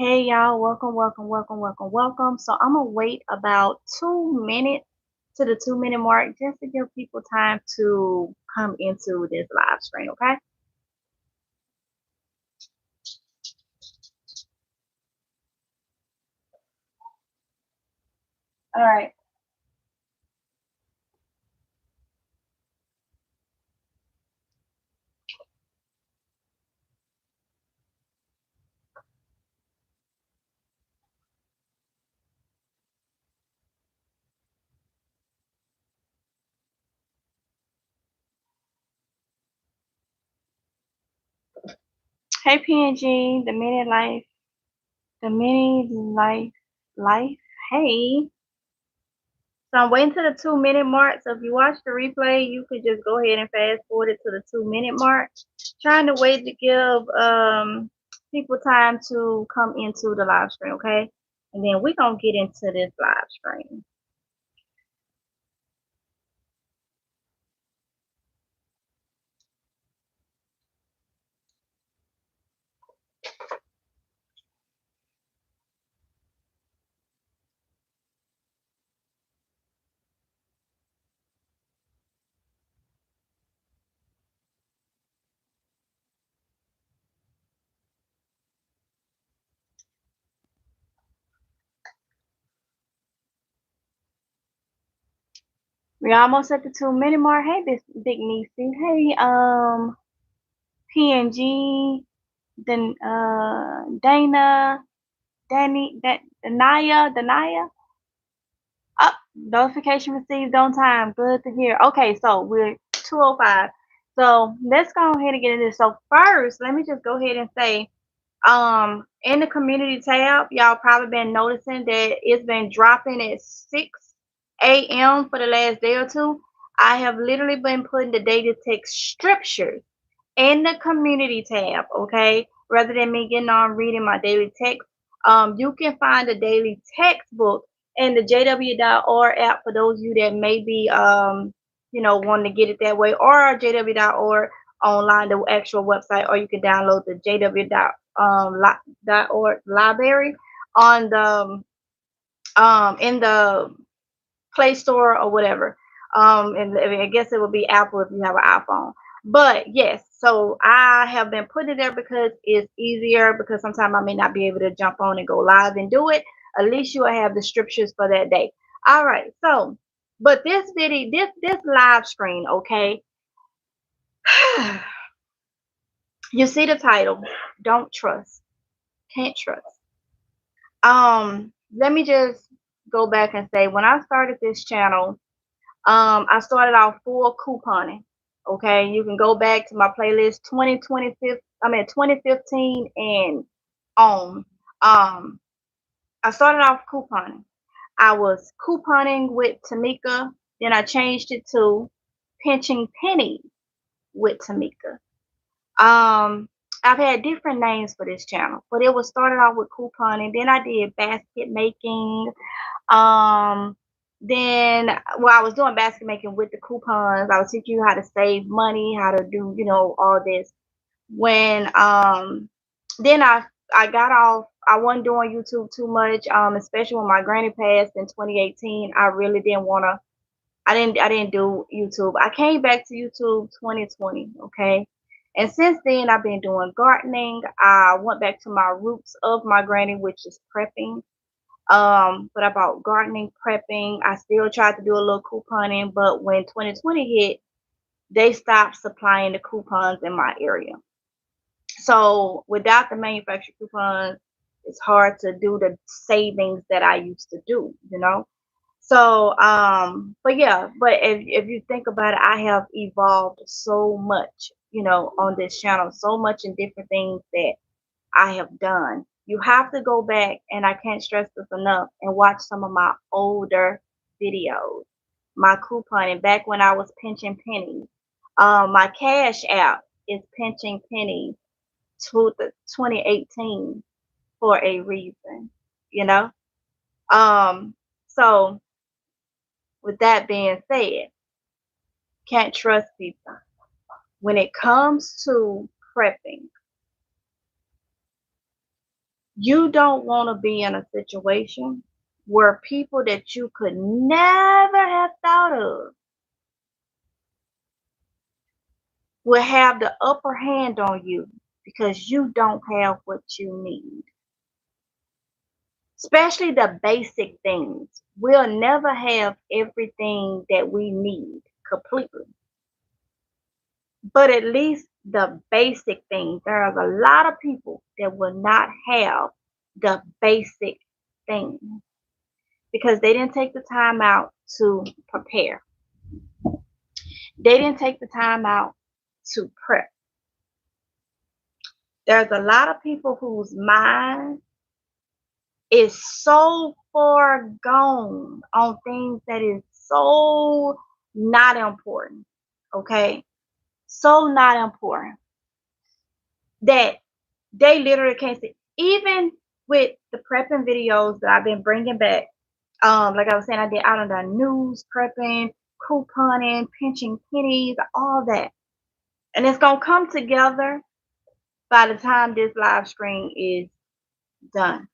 Hey y'all, welcome. So I'm gonna wait about 2 minutes to the 2 minute mark just to give people time to come into this live stream, okay? All right. Hey PNG, the mini life. Hey. So I'm waiting to the 2 minute mark. So if you watch the replay, you could just go ahead and fast forward it to the 2 minute mark. Trying to wait to give people time to come into the live stream, okay? And then we're gonna get into this live stream. We're almost at the 2 minute mark. Hey, this big niecey. Hey, PNG, then Dana, Danaya. Oh, notification received on time. Good to hear. Okay, so we're 2:05. So let's go ahead and get into this. So first, let me just go ahead and say, in the community tab, y'all probably been noticing that it's been dropping at 6 a.m. for the last day or two. I have literally been putting the daily text scriptures in the community tab, okay? Rather than me getting on reading my daily text, you can find the daily textbook in the JW.org app for those of you that may be, wanting to get it that way, or JW.org online, the actual website, or you can download the JW.org library on the in the Play Store or whatever. And I guess it would be Apple if you have an iPhone. But yes, so I have been putting it there because it's easier, because sometimes I may not be able to jump on and go live and do it. At least you will have the scriptures for that day. All right, so but this video, this live screen, okay. You see the title, don't trust, can't trust. Let me just go back and say, when I started this channel, I started off full couponing. Okay, you can go back to my playlist 2015 and on. I started off couponing. I was couponing with Tamika, then I changed it to pinching pennies with Tamika. I've had different names for this channel, but it was started off with couponing. Then I did basket making. Um, then I was doing basket making with the coupons. I was teaching you how to save money, how to do, all this. When then I got off. I wasn't doing YouTube too much. Especially when my granny passed in 2018. I really didn't wanna. I didn't do YouTube. I came back to YouTube 2020. Okay. And since then, I've been doing gardening. I went back to my roots of my granny, which is prepping. But about gardening, prepping, I still tried to do a little couponing, but when 2020 hit, they stopped supplying the coupons in my area. So without the manufactured coupons, it's hard to do the savings that I used to do. So, but yeah, but if you think about it, I have evolved so much, on this channel, so much in different things that I have done. You have to go back, and I can't stress this enough, and watch some of my older videos. My couponing back when I was pinching pennies. My Cash App is pinching pennies to the 2018 for a reason, you know. So with that being said, can't trust people. When it comes to prepping, You don't want to be in a situation where people that you could never have thought of will have the upper hand on you because you don't have what you need. Especially the basic things. We'll never have everything that we need completely, but at least the basic things. There's a lot of people that will not have the basic things because they didn't take the time out to prepare. They didn't take the time out to prep. There's a lot of people whose mind is so far gone on things that is so not important. Okay? So not important that they literally can't see. Even with the prepping videos that I've been bringing back, like I was saying, I did out on the news, prepping, couponing, pinching pennies, all that. And it's going to come together by the time this live stream is done.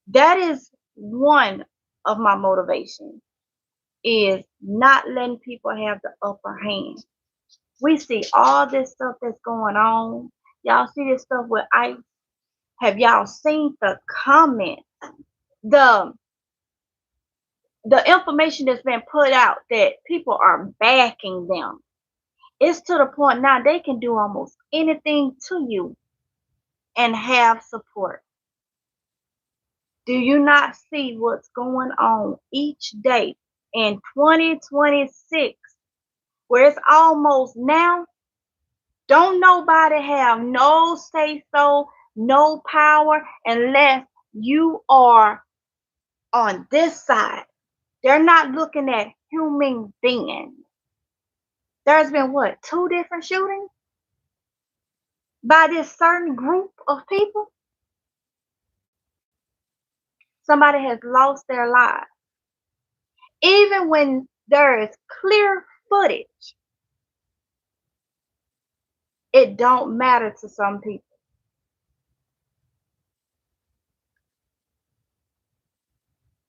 That is one of my motivations, is not letting people have the upper hand. We see all this stuff that's going on. Y'all see this stuff with ICE. Have y'all seen the comments? The information that's been put out that people are backing them. It's to the point now they can do almost anything to you and have support. Do you not see what's going on each day in 2026, where it's almost now? Don't nobody have no say so, no power unless you are on this side. They're not looking at human beings. There's been what, 2 different shootings by this certain group of people? Somebody has lost their lives. Even when there is clear footage, it don't matter to some people.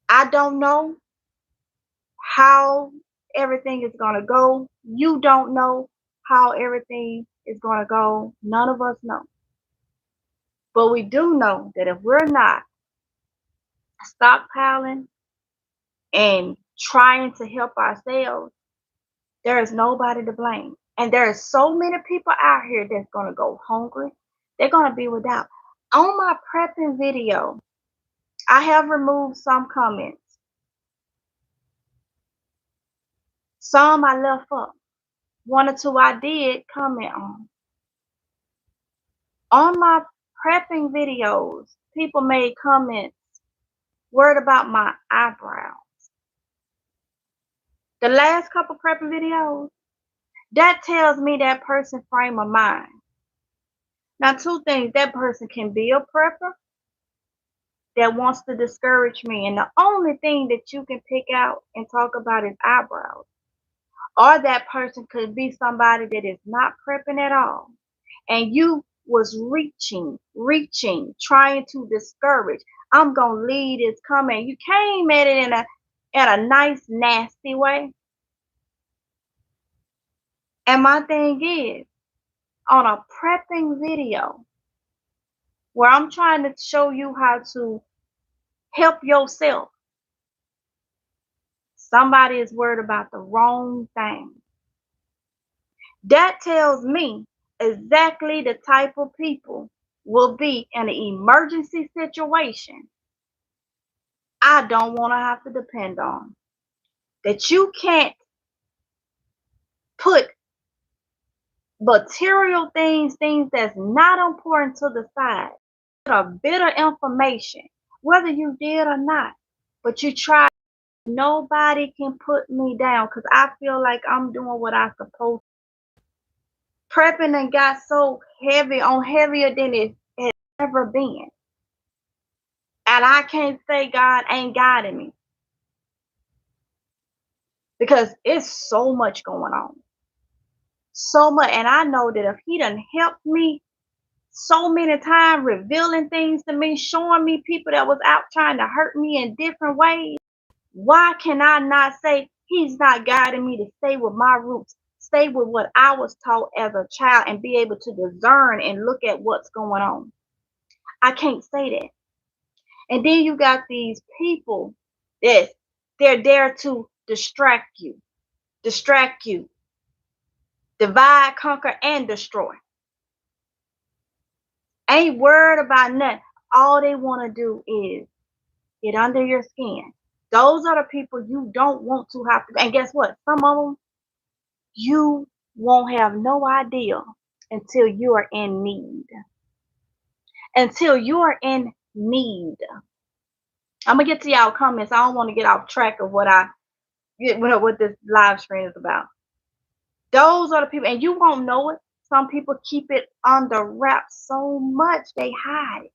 I don't know how everything is going to go. You don't know how everything is going to go. None of us know. But we do know that if we're not stockpiling and trying to help ourselves, there is nobody to blame. And there are so many people out here that's going to go hungry. They're going to be without. On my prepping video, I have removed some comments. Some I left up. 1 or 2 I did comment on. On my prepping videos, people made comments worried about my eyebrows. The last couple prepping videos, that tells me that person's frame of mind. Now, 2 things: that person can be a prepper that wants to discourage me, and the only thing that you can pick out and talk about is eyebrows. Or that person could be somebody that is not prepping at all, and you was reaching, trying to discourage. I'm gonna leave this comment. You came at it in a nice, nasty way. And my thing is, on a prepping video where I'm trying to show you how to help yourself, somebody is worried about the wrong thing. That tells me exactly the type of people will be in an emergency situation I don't want to have to depend on. That you can't put material things that's not important to the side. A bit of information, whether you did or not, but you try. Nobody can put me down because I feel like I'm doing what I'm supposed to. Prepping and got so heavy, on heavier than it has ever been. And I can't say God ain't guiding me because it's so much going on. So much. And I know that if he done helped me so many times, revealing things to me, showing me people that was out trying to hurt me in different ways. Why can I not say he's not guiding me to stay with my roots, stay with what I was taught as a child, and be able to discern and look at what's going on? I can't say that. And then you got these people that they're there to distract you, divide, conquer, and destroy. Ain't worried about nothing. All they want to do is get under your skin. Those are the people you don't want to have to. And guess what? Some of them you won't have no idea until you are in need. Until you are in need. I'm gonna get to y'all comments. I don't want to get off track of what this live stream is about. Those are the people, and you won't know it. Some people keep it under wraps so much they hide it.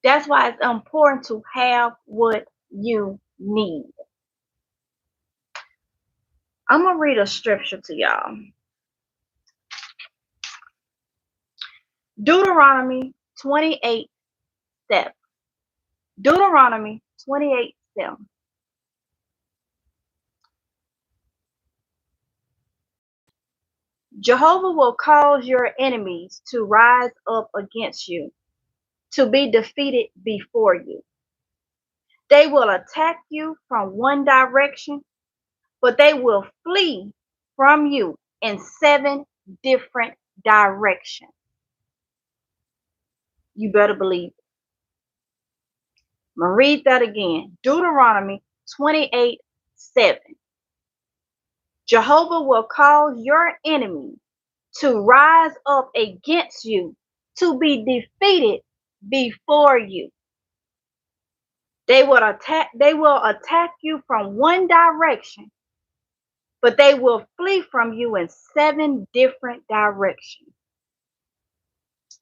That's why it's important to have what you need. I'm gonna read a scripture to y'all. Deuteronomy 28:7. Deuteronomy 28:7. Jehovah will cause your enemies to rise up against you, to be defeated before you. They will attack you from one direction, but they will flee from you in 7 different directions. You better believe it. I'm going to read that again. Deuteronomy 28:7. Jehovah will cause your enemies to rise up against you, to be defeated before you. They will attack you from one direction, but they will flee from you in 7 different directions.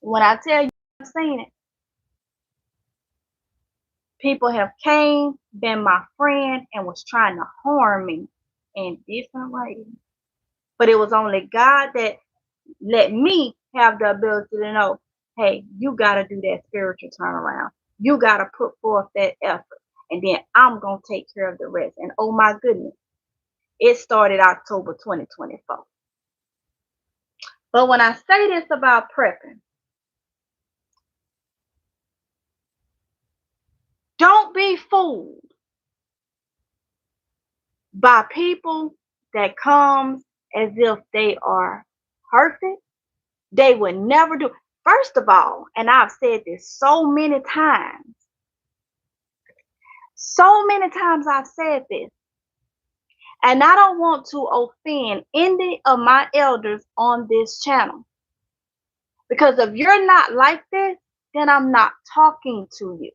When I tell you I've seen it, people have came, been my friend, and was trying to harm me in different ways. But it was only God that let me have the ability to know, hey, you got to do that spiritual turnaround. You got to put forth that effort. And then I'm going to take care of the rest. And oh my goodness, it started October 2024. But when I say this about prepping, don't be fooled by people that comes as if they are perfect. They would never do. First of all, and I've said this so many times I've said this, and I don't want to offend any of my elders on this channel. Because if you're not like this, then I'm not talking to you.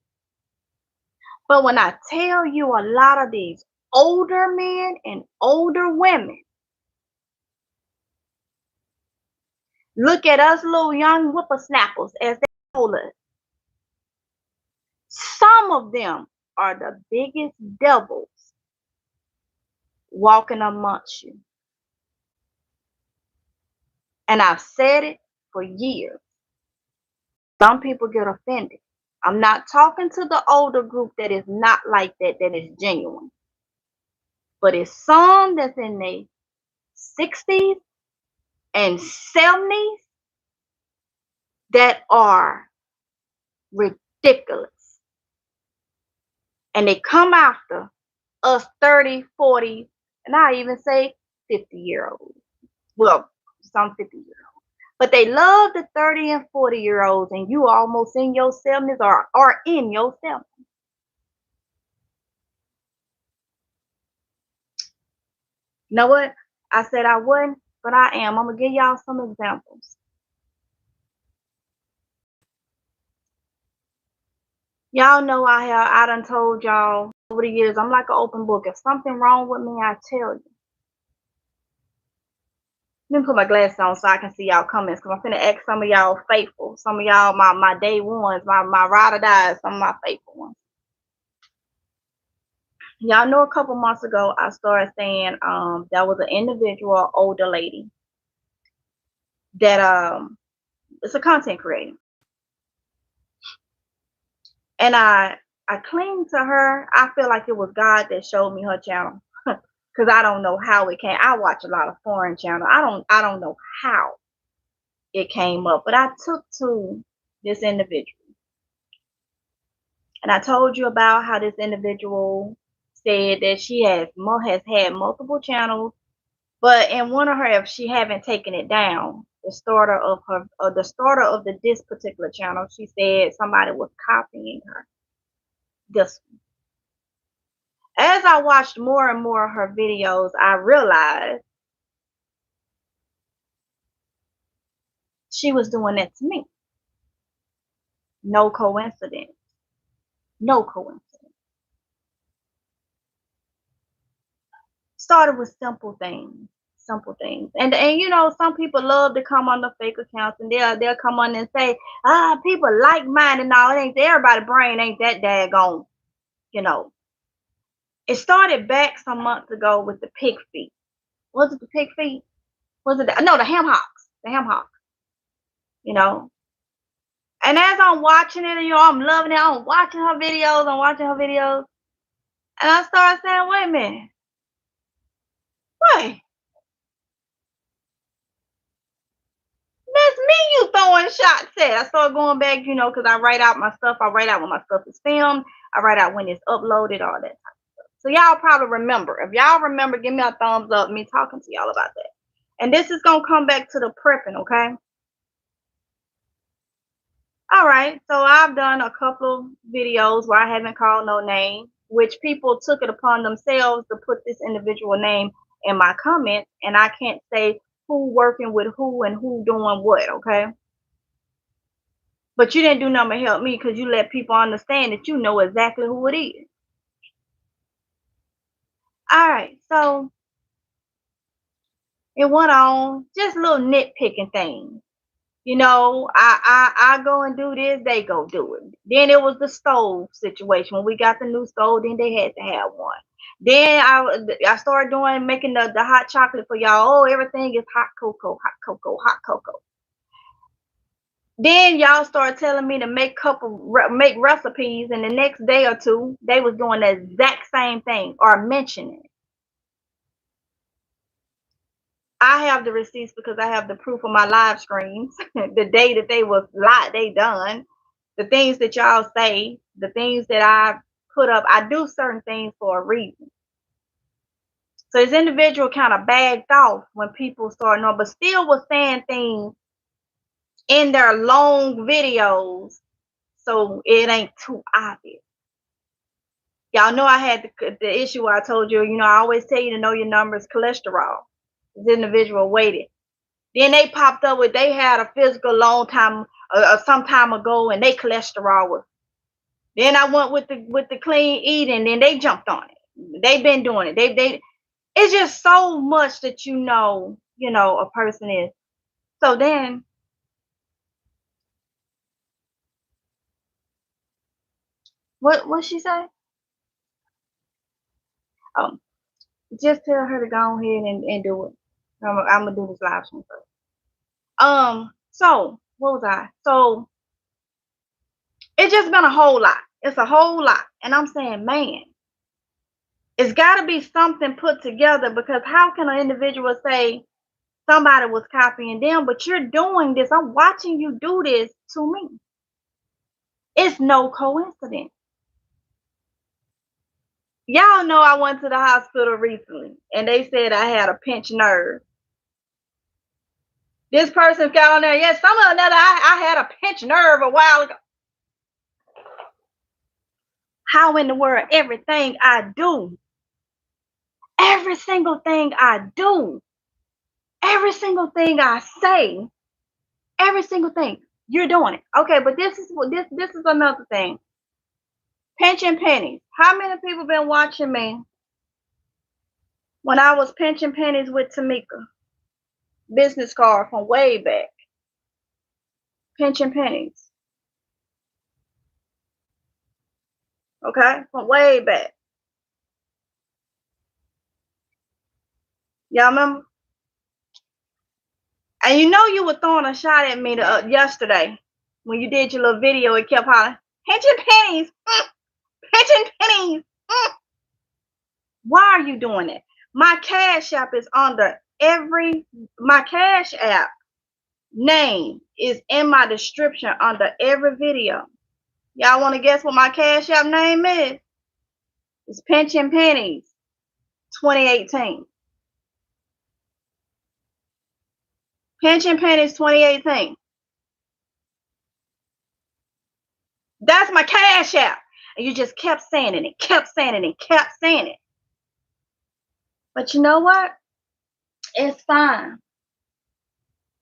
But when I tell you a lot of these older men and older women look at us little young whippersnappers as they told us, some of them are the biggest devils walking amongst you. And I've said it for years. Some people get offended. I'm not talking to the older group that is not like that is genuine. But it's some that's in their 60s and 70s that are ridiculous. And they come after us 30, 40, and I even say 50-year-olds. Well, some 50-year-olds. But they love the 30 and 40-year-olds, and you almost in your 70s or are in your 70s. You know what? I said I wouldn't, but I am. I'm going to give y'all some examples. Y'all know I done told y'all over the years, I'm like an open book. If something wrong with me, I tell you. Let me put my glasses on so I can see y'all comments, because I'm finna ask some of y'all faithful. Some of y'all my day ones, my ride or dies, some of my faithful ones. Y'all know a couple months ago I started saying that was an individual, older lady, that It's a content creator. And I cling to her. I feel like it was God that showed me her channel. Because I don't know how it came. I watch a lot of foreign channels. I don't know how it came up. But I took to this individual. And I told you about how this individual said that she has had multiple channels, but in one of her, if she haven't taken it down, the starter of this particular channel, she said somebody was copying her. This, as I watched more and more of her videos, I realized she was doing that to me. No coincidence. No coincidence. Started with simple things. Simple things. And you know, some people love to come on the fake accounts and they'll come on and say, people like mine and all. It ain't everybody's brain ain't that daggone, you know. It started back some months ago with the pig feet. Was it the pig feet? Was it no, the ham hocks. The ham hocks. You know. And as I'm watching it, you know, I'm loving it. I'm watching her videos. And I started saying, wait a minute. Wait. That's me you throwing shots at. I started going back, you know, because I write out my stuff. I write out when my stuff is filmed. I write out when it's uploaded, all that type of stuff. So y'all probably remember. If y'all remember, give me a thumbs up, me talking to y'all about that. And this is going to come back to the prepping, okay? All right. So I've done a couple of videos where I haven't called no name, which people took it upon themselves to put this individual name in my comments. And I can't say who working with who and who doing what, okay? But you didn't do nothing to help me because you let people understand that you know exactly who it is. All right, so it went on, just little nitpicking things. You know, I go and do this, they go do it. Then it was the stove situation. When we got the new stove, then they had to have one. Then I started making the hot chocolate for y'all. Oh, everything is hot cocoa, hot cocoa, hot cocoa. Then y'all started telling me to make recipes, and the next day or two, they was doing the exact same thing or mentioning it. I have the receipts because I have the proof of my live streams, the day that they done, the things that y'all say, the things that I put up. I do certain things for a reason. So this individual kind of bagged off when people started knowing, but still was saying things in their long videos, so it ain't too obvious. Y'all know I had the issue where I told you, you know, I always tell you to know your numbers, cholesterol. This individual waited. Then they popped up with they had a physical long time, some time ago, and they cholesterol was. Then I went with the clean eating, and they jumped on it. They've been doing it. They. It's just so much that you know a person is. So then, what she say? Just tell her to go ahead and do it. I'm gonna do this live stream first. So what was I? So it's just been a whole lot. It's a whole lot. And I'm saying, man, it's gotta be something put together, because how can an individual say somebody was copying them, but you're doing this? I'm watching you do this to me. It's no coincidence. Y'all know I went to the hospital recently and they said I had a pinched nerve. This person got on there, yes, some of another, I had a pinched nerve a while ago. How in the world everything I do, every single thing I do, every single thing I say, every single thing, you're doing it. Okay, but this is another thing. Pinching pennies. How many people been watching me when I was pinching pennies with Tamika? Business card from way back. Pinching pennies. Okay, from way back. Y'all remember? And you know you were throwing a shot at me yesterday when you did your little video. It kept hollering, pinching pennies, pinching pennies. Why are you doing it? My Cash App is under my Cash App name is in my description under every video. Y'all want to guess what my Cash App name is? It's Pinching Pennies 2018. Pinching Pennies 2018. That's my Cash App. And you just kept saying it and kept saying it and kept saying it. But you know what? It's fine.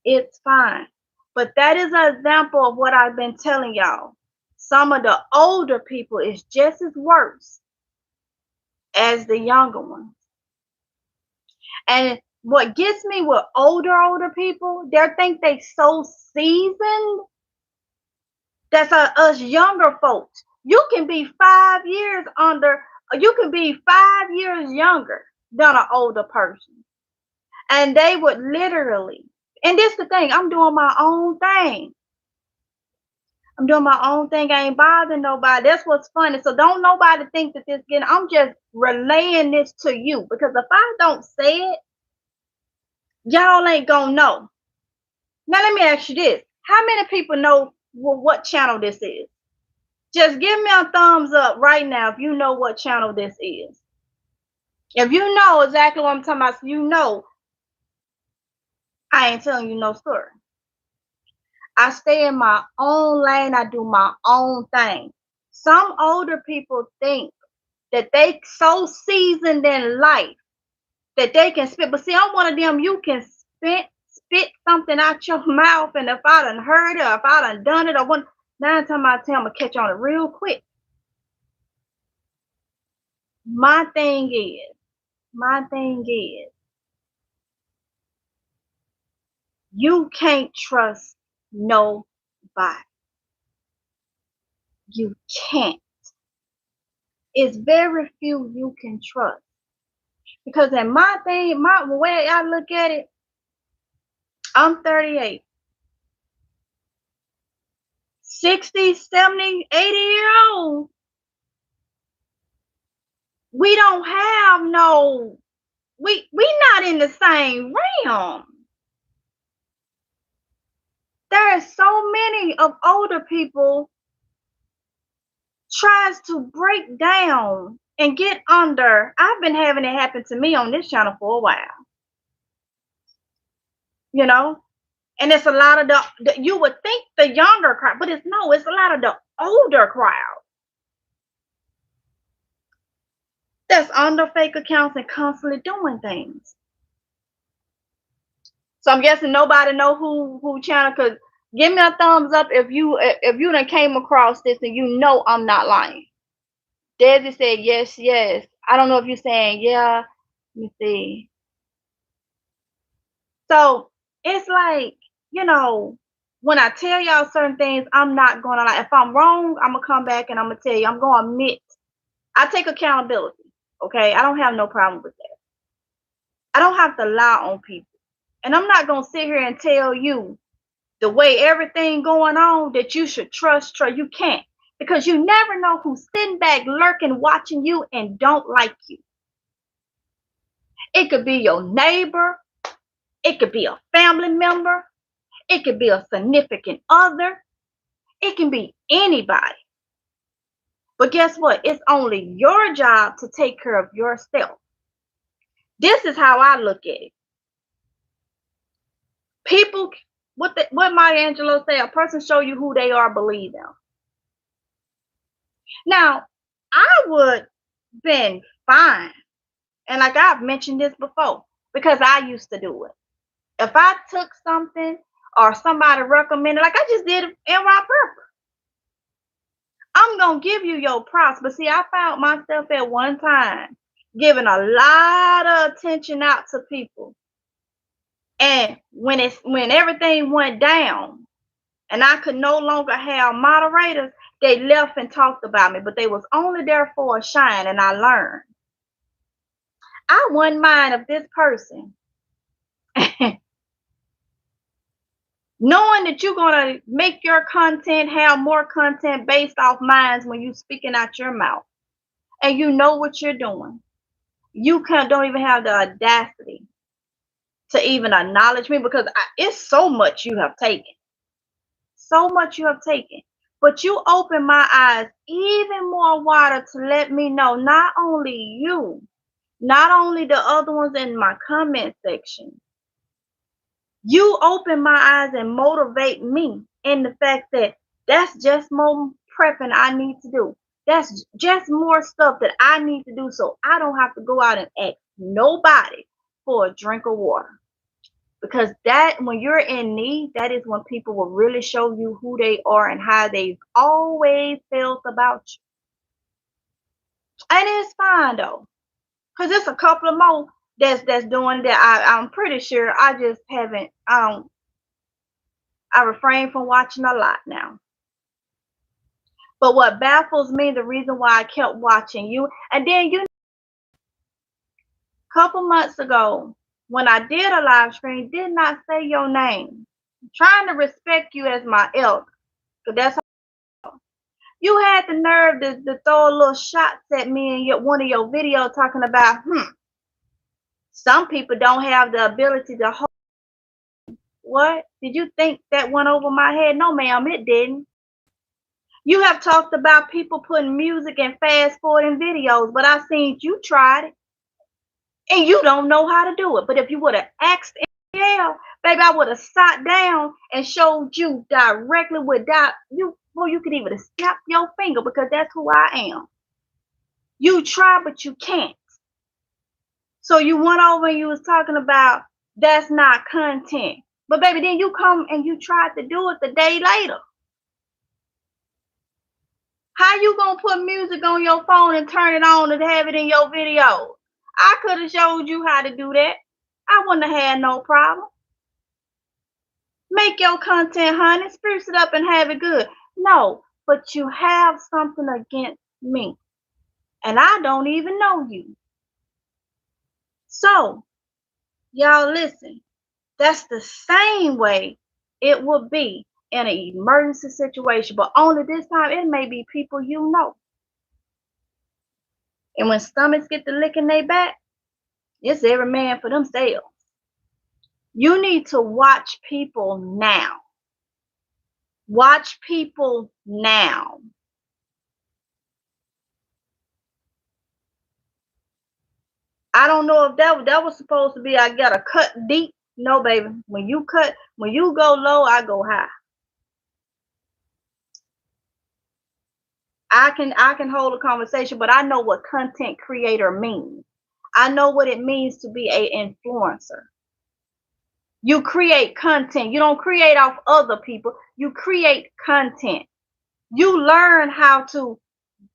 It's fine. But that is an example of what I've been telling y'all. Some of the older people is just as worse as the younger ones. And what gets me with older people, they think they so seasoned. That's us younger folks. You can be 5 years under, you can be 5 years younger than an older person. And they would literally, and this the thing, I'm doing my own thing. I'm doing my own thing. I ain't bothering nobody. That's what's funny. So don't nobody think that this getting, I'm just relaying this to you, because if I don't say it, y'all ain't gonna know. Now let me ask you this. How many people know what channel this is? Just give me a thumbs up right now if you know what channel this is. If you know exactly what I'm talking about, so you know I ain't telling you no story. I stay in my own lane. I do my own thing. Some older people think that they so seasoned in life that they can spit. But see, I'm one of them, you can spit something out your mouth, and if I done heard it, or if I done it, or 9 times out of 10, I'm gonna catch on it real quick. My thing is, you can't trust nobody. You can't. It's very few you can trust. Because in my way I look at it, I'm 38. 60, 70, 80-year-old. We don't have no, we not in the same realm. There are so many of older people tries to break down and get under. I've been having it happen to me on this channel for a while. You know? And it's a lot of the you would think the younger crowd, but it's a lot of the older crowd that's under fake accounts and constantly doing things. So I'm guessing nobody know who channel. Cause give me a thumbs up if you done came across this and you know I'm not lying. Desi said yes. I don't know if you're saying yeah. Let me see. So it's like, you know, when I tell y'all certain things, I'm not gonna lie. If I'm wrong, I'm gonna come back and I'm gonna tell you. I'm gonna admit. I take accountability. Okay, I don't have no problem with that. I don't have to lie on people, and I'm not gonna sit here and tell you the way everything going on that you should trust. You can't, because you never know who's sitting back, lurking, watching you, and don't like you. It could be your neighbor. It could be a family member. It could be a significant other. It can be anybody. But guess what? It's only your job to take care of yourself. This is how I look at it. People, what Maya Angelou say, a person show you who they are, believe them. Now, I would been fine. And like I've mentioned this before, because I used to do it. If I took something or somebody recommended, like I just did in my purpose, I'm going to give you your props. But see, I found myself at one time giving a lot of attention out to people. And when everything went down and I could no longer have moderators, they left and talked about me. But they was only there for a shine, and I learned. I wouldn't mind if this person Knowing that you're gonna make your content have more content based off minds when you speaking out your mouth, and you know what you're doing. You can't don't even have the audacity to even acknowledge me because it's so much you have taken. So much you have taken. But you open my eyes even more wider to let me know not only you, not only the other ones in my comment section, you open my eyes and motivate me in the fact that that's just more prepping I need to do. That's just more stuff that I need to do so I don't have to go out and ask nobody for a drink of water. Because that when you're in need, that is when people will really show you who they are and how they've always felt about you. And it's fine though, because it's a couple of more that's doing that. I'm pretty sure I just haven't. I refrain from watching a lot now. But what baffles me, the reason why I kept watching you, and then you, a couple months ago when I did a live stream, did not say your name. I'm trying to respect you as my elder, because that's. You had the nerve to throw a little shots at me in one of your videos talking about, some people don't have the ability to hold. What? Did you think that went over my head? No, ma'am, it didn't. You have talked about people putting music and fast forwarding videos, but I seen you tried it and you don't know how to do it. But if you would have asked baby, I would have sat down and showed you directly without you, before you could even snap your finger, because that's who I am. You try, but you can't. So you went over and you was talking about that's not content. But baby, then you come and you tried to do it the day later. How you gonna put music on your phone and turn it on and have it in your video? I could have showed you how to do that. I wouldn't have had no problem. Make your content, honey, spruce it up and have it good. No, but you have something against me. And I don't even know you. So, y'all listen. That's the same way it would be in an emergency situation, but only this time it may be people you know. And when stomachs get to licking their back, it's every man for themselves. You need to watch people now. Watch people now. I don't know if that was supposed to be I gotta cut deep. No, baby. When you go low, I go high. I can hold a conversation, but I know what content creator means. I know what it means to be an influencer. You create content. You don't create off other people. You create content. You learn how to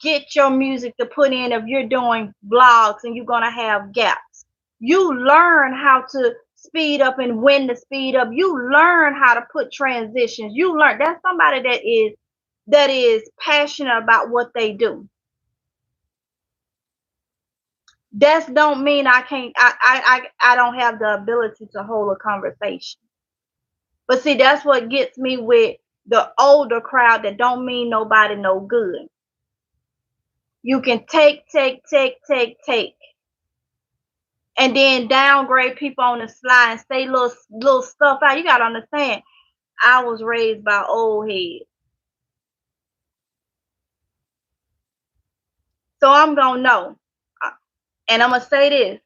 get your music to put in if you're doing vlogs and you're going to have gaps. You learn how to speed up and when to speed up. You learn how to put transitions. You learn. That's somebody that is passionate about what they do. That don't mean I can't I don't have the ability to hold a conversation. But see, that's what gets me with the older crowd that don't mean nobody no good. You can take, and then downgrade people on the slide and say little stuff out. You gotta understand, I was raised by old heads. So I'm gonna know. And I'm gonna say this,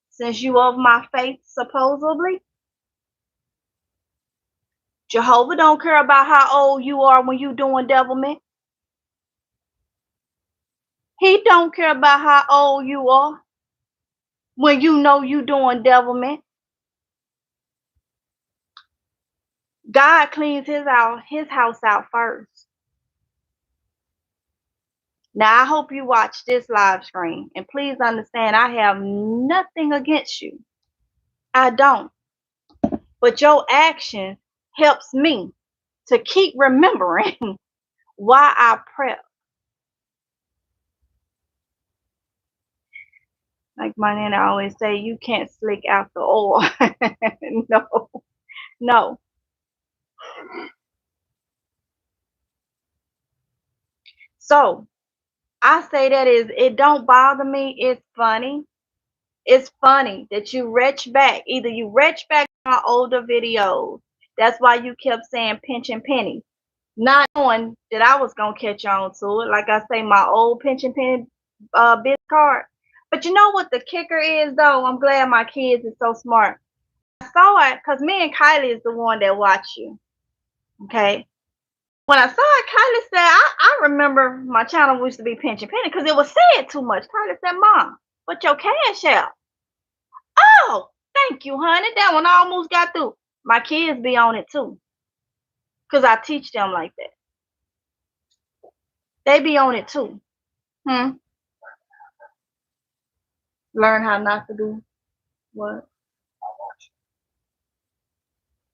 since you of my faith, supposedly, Jehovah don't care about how old you are when you doing devilment. He don't care about how old you are when you know you doing devilment. God cleans his house out first. Now I hope you watch this live stream and please understand I have nothing against you. I don't. But your action helps me to keep remembering why I prep. Like my nana always say, you can't slick out the oil. No, no. So I say that it don't bother me. It's funny. It's funny that you retch back. Either you retch back to my older videos. That's why you kept saying pinching pennies. Not knowing that I was gonna catch on to it. Like I say, my old pension penny bit card. But you know what the kicker is though? I'm glad my kids is so smart. I saw it because me and Kiy-Lee is the one that watch you. Okay. When I saw it, Kiy-Lee said, I remember my channel used to be Pinch and Penny because it was said too much. Kiy-Lee said, Mom, what's your cash out? Oh, thank you, honey. That one almost got through. My kids be on it too because I teach them like that. They be on it too. Learn how not to do what?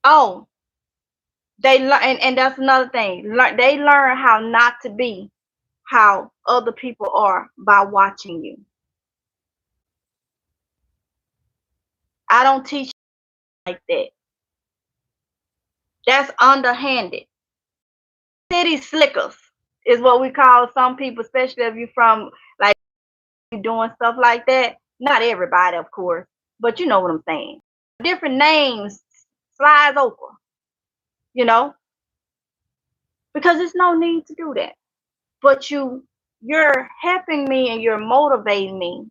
Oh, they learn, and that's another thing. They learn how not to be how other people are by watching you. I don't teach like that. That's underhanded. City slickers is what we call some people, especially if you're from like you doing stuff like that. Not everybody, of course, but you know what I'm saying. Different names, slides okra, you know, because there's no need to do that. But you're helping me and you're motivating me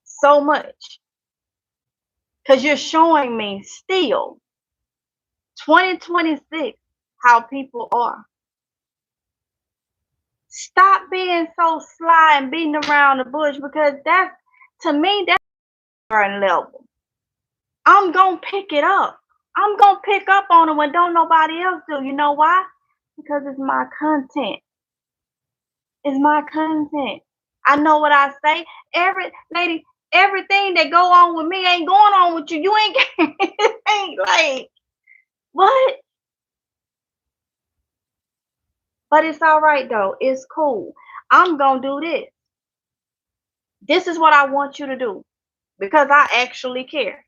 so much because you're showing me still 2026 how people are. Stop being so sly and beating around the bush because that's, to me, that's certain level. I'm gonna pick it up. I'm gonna pick up on it when don't nobody else do. You know why? Because it's my content. It's my content. I know what I say. Everything that go on with me ain't going on with you. You ain't ain't like what? But it's all right though. It's cool. I'm gonna do this. This is what I want you to do because I actually care.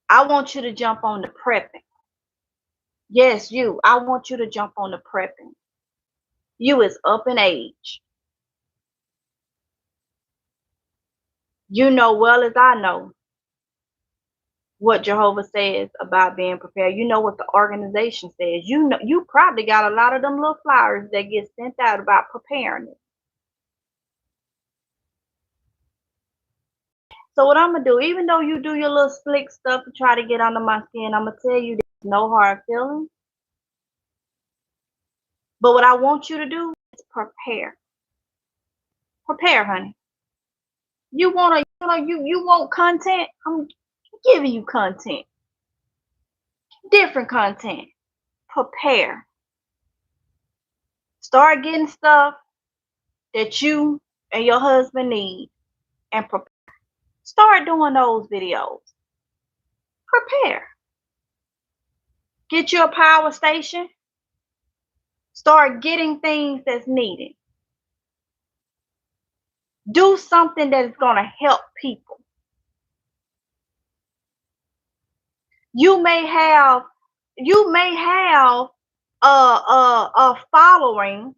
I want you to jump on the prepping. Yes, you. I want you to jump on the prepping. You is up in age. You know well as I know what Jehovah says about being prepared. You know what the organization says. You know you probably got a lot of them little flyers that get sent out about preparing it. So what I'm gonna do, even though you do your little slick stuff to try to get under my skin, I'm gonna tell you there's no hard feelings. But what I want you to do is prepare. Prepare, honey. You want content? I'm giving you content. Different content. Prepare. Start getting stuff that you and your husband need and prepare. Start doing those videos. Prepare. Get you a power station. Start getting things that's needed. Do something that is going to help people. You may have a following.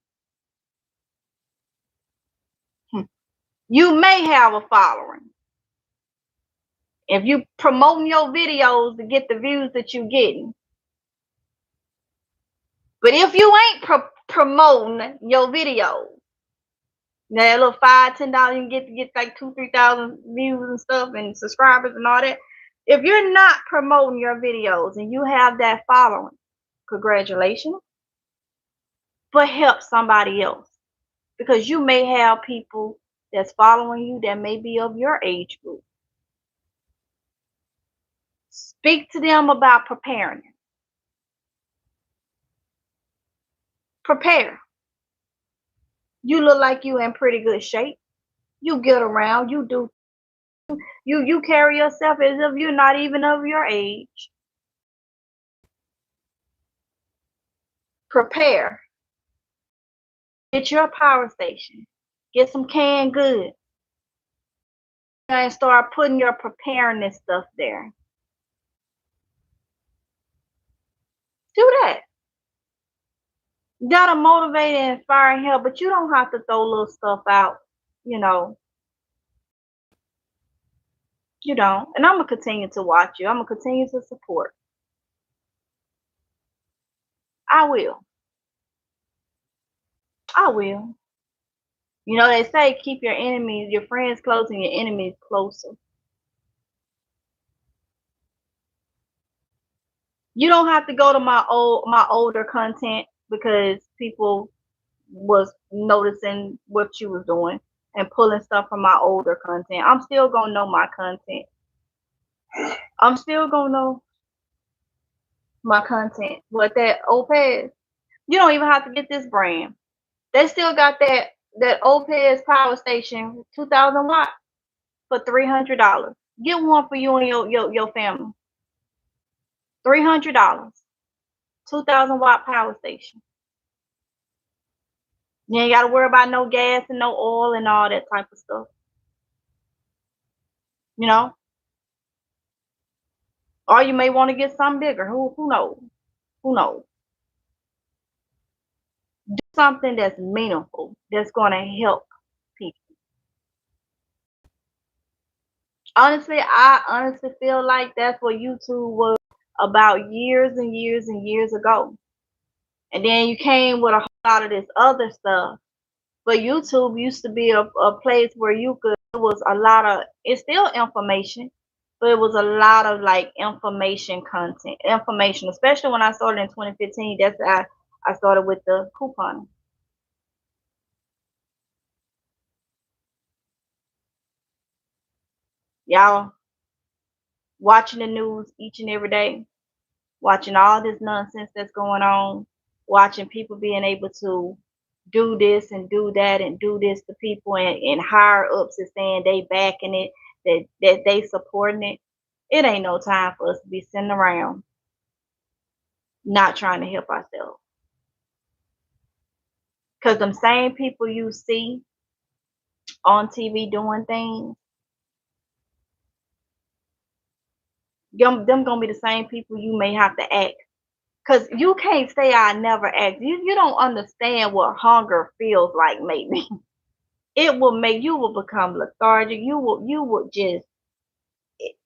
You may have a following. If you promoting your videos to get the views that you're getting. But if you ain't promoting your videos, now that little $5-10 you can get like 2,000-3,000 views and stuff and subscribers and all that. If you're not promoting your videos and you have that following, congratulations. But help somebody else. Because you may have people that's following you that may be of your age group. Speak to them about preparing. Prepare. You look like you in pretty good shape. You get around. You do. You carry yourself as if you're not even of your age. Prepare. Get your power station. Get some canned goods. And start putting your preparedness stuff there. Do that. That'll motivate and inspire and help, but you don't have to throw little stuff out, you know. You don't. And I'm gonna continue to watch you. I'm gonna continue to support. I will. I will. You know, they say keep your enemies, your friends close and your enemies closer. You don't have to go to my older content because people was noticing what you was doing and pulling stuff from my older content. I'm still gonna know my content. I'm still gonna know my content. But that Opez, you don't even have to get this brand. They still got that Opez power station, 2,000 watt for $300. Get one for you and your family. $300. 2,000 watt power station. You ain't gotta worry about no gas and no oil and all that type of stuff. You know? Or you may want to get something bigger. Who knows? Who knows? Do something that's meaningful, that's gonna help people. Honestly, I honestly feel like that's what YouTube was about years and years and years ago. And then you came with a whole lot of this other stuff. But YouTube used to be a place where you could, it was a lot of, it's still information, but it was a lot of like information content, information, especially when I started in 2015. That's I started with the couponing. Y'all watching the news each and every day, watching all this nonsense that's going on, watching people being able to do this and do that and do this to people, and higher ups is saying they backing it, that they supporting it. It ain't no time for us to be sitting around not trying to help ourselves. Cause them same people you see on TV doing things, them gonna be the same people you may have to ask. Cause you can't say I never asked. You don't understand what hunger feels like, maybe. It will make you will become lethargic. You will just,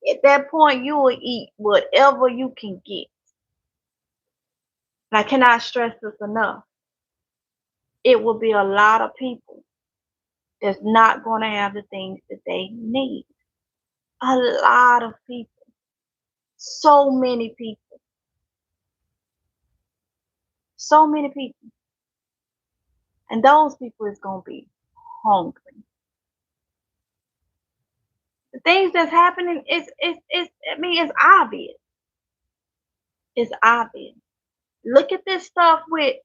at that point you will eat whatever you can get. And I cannot stress this enough. It will be a lot of people that's not going to have the things that they need. A lot of people. So many people. So many people. And those people is going to be hungry. The things that's happening is I mean, it's obvious. It's obvious. Look at this stuff with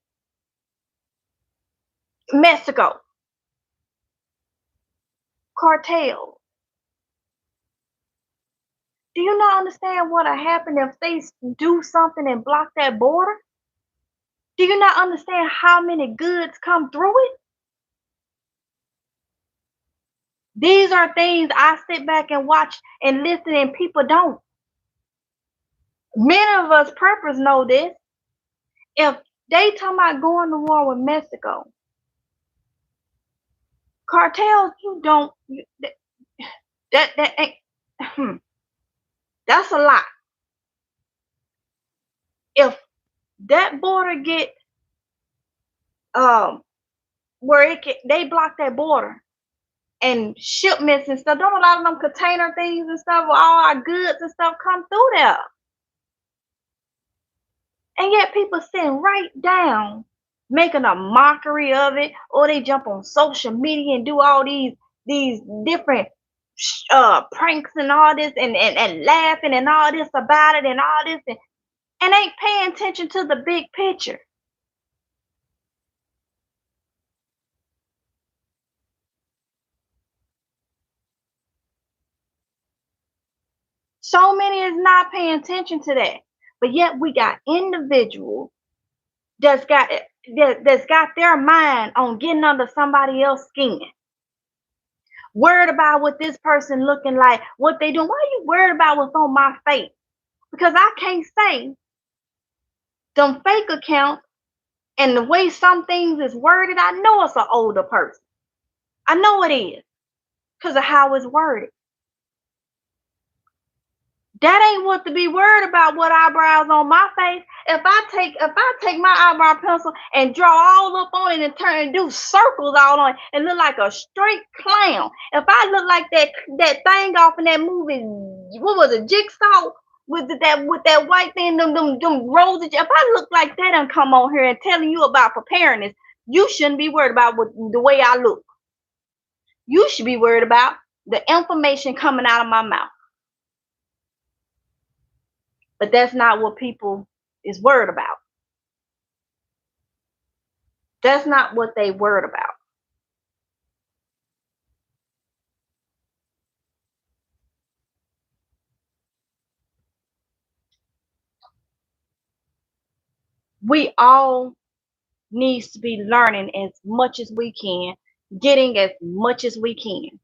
Mexico. Cartel. Do you not understand what'll happen if they do something and block that border? Do you not understand how many goods come through it? These are things I sit back and watch and listen, and people don't. Many of us purpose know this. If they talking about going to war with Mexico, cartels, you don't that ain't that's a lot. If that border get um where they block that border and shipments and stuff, don't a lot of them container things and stuff with all our goods and stuff come through there. And yet people sitting right down making a mockery of it, or they jump on social media and do all these different pranks and all this, and laughing and all this about it and all this, and ain't paying attention to the big picture. So many is not paying attention to that. But yet we got individuals that's got their mind on getting under somebody else's skin. Worried about what this person looking like, what they doing. Why are you worried about what's on my face? Because I can't say them fake accounts And the way some things is worded, I know it's an older person. I know it is because of how it's worded. That ain't what to be worried about. What eyebrows on my face? If I take my eyebrow pencil and draw all up on it and turn and do circles all on it and look like a straight clown. If I look like that thing off in that movie, what was it, Jigsaw? With that white thing, them roses. If I look like that and come on here and telling you about preparedness, you shouldn't be worried about the way I look. You should be worried about the information coming out of my mouth. But that's not what people is worried about. That's not what they worried about. We all needs to be learning as much as we can, getting as much as we can,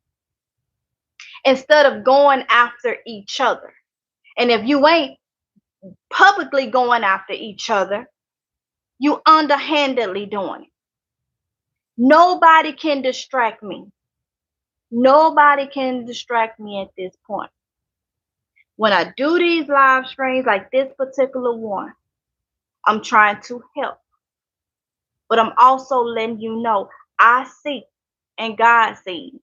instead of going after each other. And if you ain't publicly going after each other, you underhandedly doing it. Nobody can distract me. Nobody can distract me at this point. When I do these live streams like this particular one, I'm trying to help. But I'm also letting you know I see and God sees.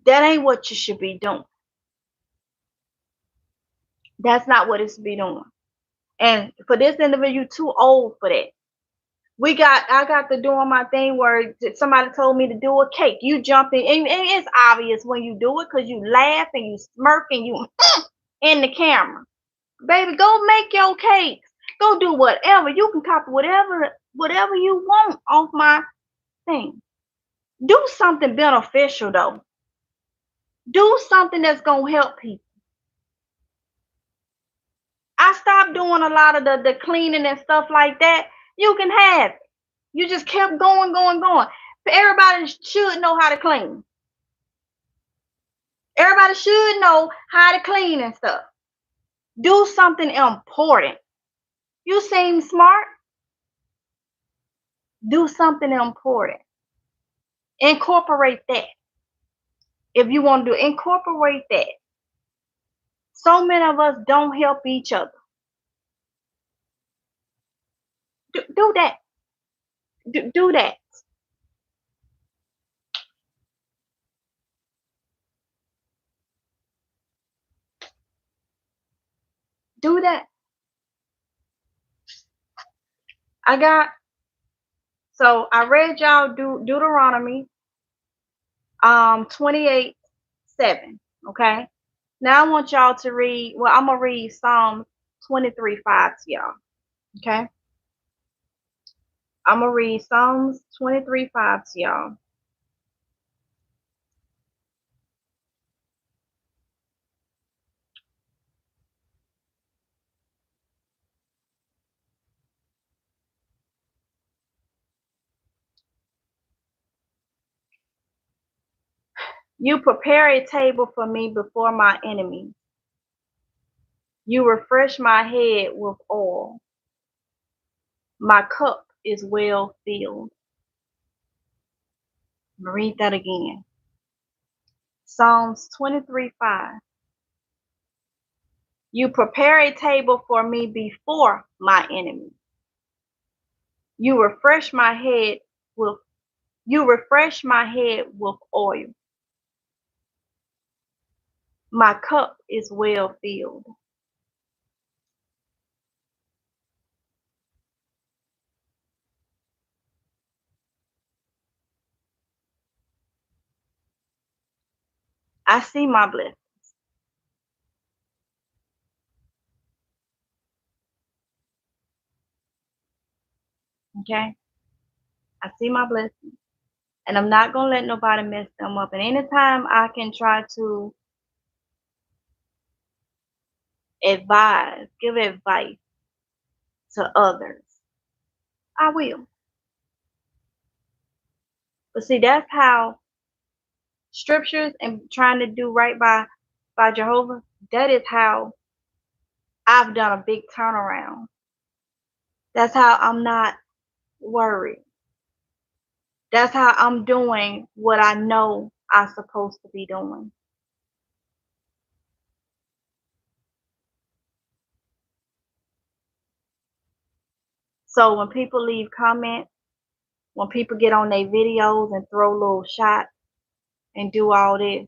That ain't what you should be doing. That's not what it should be doing. And for this individual, you're too old for that. I got to doing my thing where somebody told me to do a cake. You jump in, and it's obvious when you do it because you laugh and you smirk and you in the camera. Baby, go make your cakes. Go do whatever. You can copy whatever you want off my thing. Do something beneficial though. Do something that's gonna help people. I stopped doing a lot of the cleaning and stuff like that. You can have it. You just kept going, going, going. Everybody should know how to clean. Everybody should know how to clean and stuff. Do something important. You seem smart. Do something important. Incorporate that. If you want to incorporate that. So many of us don't help each other. Do that. Do that. Do that. So I read y'all Deuteronomy 28:7. Okay. Now I want y'all to read, well, I'm gonna read Psalm 23:5 to y'all. Okay. I'm gonna read Psalms 23:5 to y'all. You prepare a table for me before my enemies. You refresh my head with oil. My cup is well filled. Read that again. Psalms 23:5. You prepare a table for me before my enemies. You refresh my head with oil. My cup is well filled. I see my blessing. Okay? I see my blessing. And I'm not going to let nobody mess them up. And anytime I can try to give advice to others, I will. But see, that's how scriptures and trying to do right by Jehovah, that is how I've done a big turnaround. That's how I'm not worried. That's how I'm doing what I know I'm supposed to be doing. So when people leave comments, when people get on their videos and throw little shots and do all this,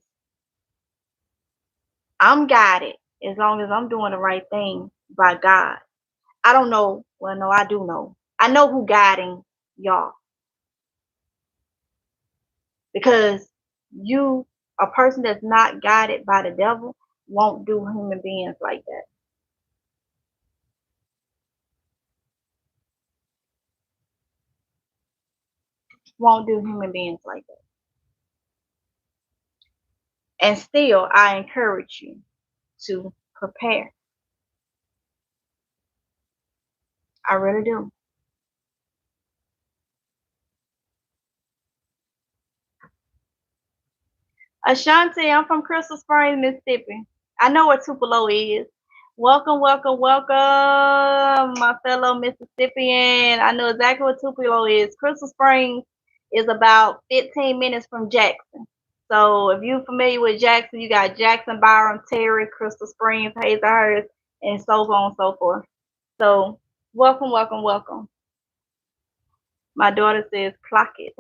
I'm guided as long as I'm doing the right thing by God. I don't know. Well, no, I do know. I know who guiding y'all, because you, a person that's not guided by the devil, won't do human beings like that. Won't do human beings like that. And still, I encourage you to prepare. I really do. Ashanti, I'm from Crystal Springs, Mississippi. I know where Tupelo is. Welcome, welcome, welcome, my fellow Mississippian. I know exactly what Tupelo is. Crystal Springs is about 15 minutes from Jackson. So if you're familiar with Jackson, you got Jackson, Byram, Terry, Crystal Springs, Hazelhurst, and so on and so forth. So welcome, welcome, welcome. My daughter says, clock it.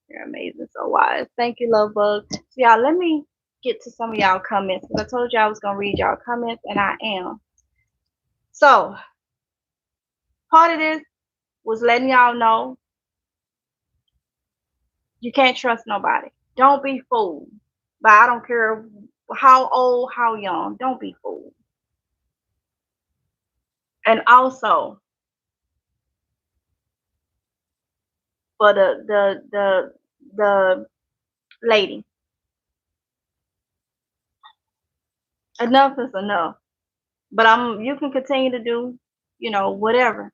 You're amazing, so wise. Thank you, love bug. So y'all, let me get to some of y'all comments, because I told you I was gonna read y'all comments, and I am. So part of this was letting y'all know you can't trust nobody. Don't be fooled. But I don't care how old, how young. Don't be fooled. And also for the lady, enough is enough. But you can continue to do, whatever.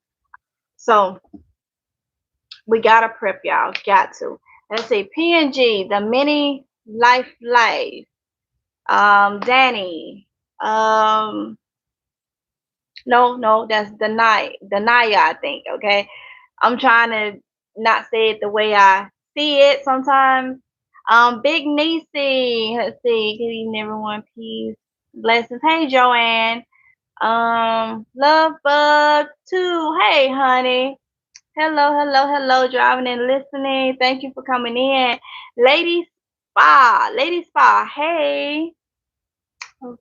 So we gotta prep, y'all. Got to. Let's see. PNG, the mini life. Danny. No, that's Denia, I think. Okay. I'm trying to not say it the way I see it sometimes. Big Niecy. Let's see. Good evening, everyone. Peace. Blessings. Hey, Joanne. Love bug too. Hey, honey. Hello, driving and listening. Thank you for coming in. Lady Spa, hey.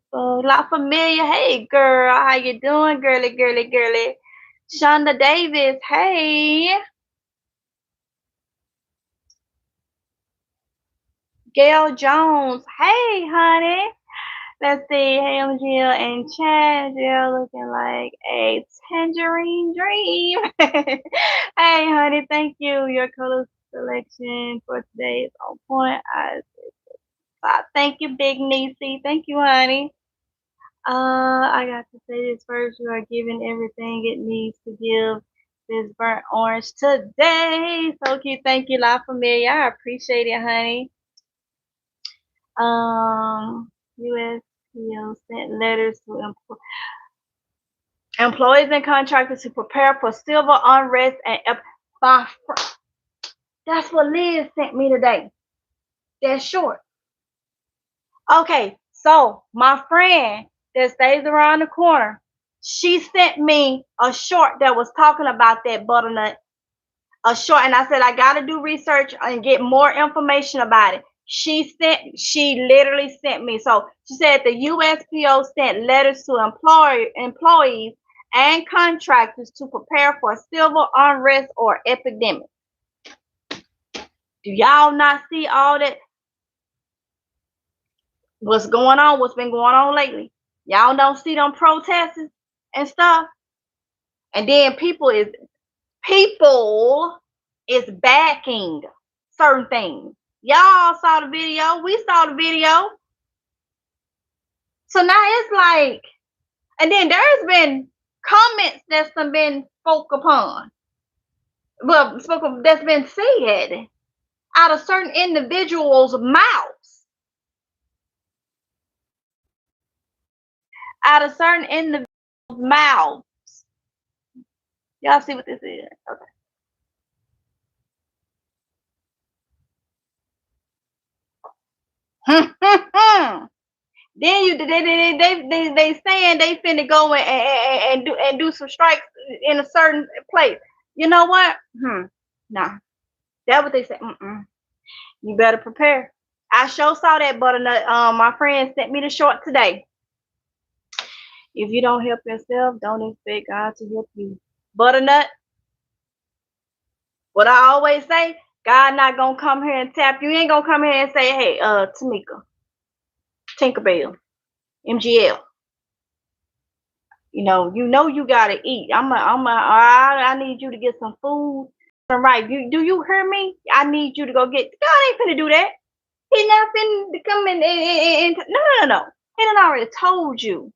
La Familia, hey girl, how you doing, girly? Shonda Davis, hey. Gail Jones, hey, honey. Let's see, hey, I'm Jill and Chad. Jill looking like a tangerine dream. Hey, honey, thank you. Your color selection for today is on point. Thank you, Big Niecy. Thank you, honey. I got to say this first. You are giving everything it needs to give this burnt orange today. So cute. Thank you, La Familia. I appreciate it, honey. USPO sent letters to employees and contractors to prepare for civil unrest and that's what Liz sent me today. That's short. Okay, so my friend that stays around the corner, she sent me a short that was talking about that butternut. A short, and I said I gotta do research and get more information about it. She literally sent me. So she said the USPO sent letters to employees and contractors to prepare for civil unrest or epidemic. Do y'all not see all that? What's going on? What's been going on lately? Y'all don't see them protests and stuff. And then people is backing certain things. Y'all saw the video. We saw the video. So now it's like, and then there's been comments that's been spoke upon. Well, that's been said out of certain individuals' mouths. Out of certain individuals' mouths. Y'all see what this is? Okay. Then they saying they finna go and do some strikes in a certain place. You know what? Nah. That's what they said. You better prepare. I sure saw that butternut. My friend sent me the short today. If you don't help yourself, don't expect God to help you. Butternut. What I always say, God not gonna come here and tap you. He ain't gonna come here and say, hey, Tamika, Tinkerbell, MGL. You gotta eat. I need you to get some food. Right. Do you hear me? I need you to go get. God ain't finna do that. He not finna come in. No. He done already told you.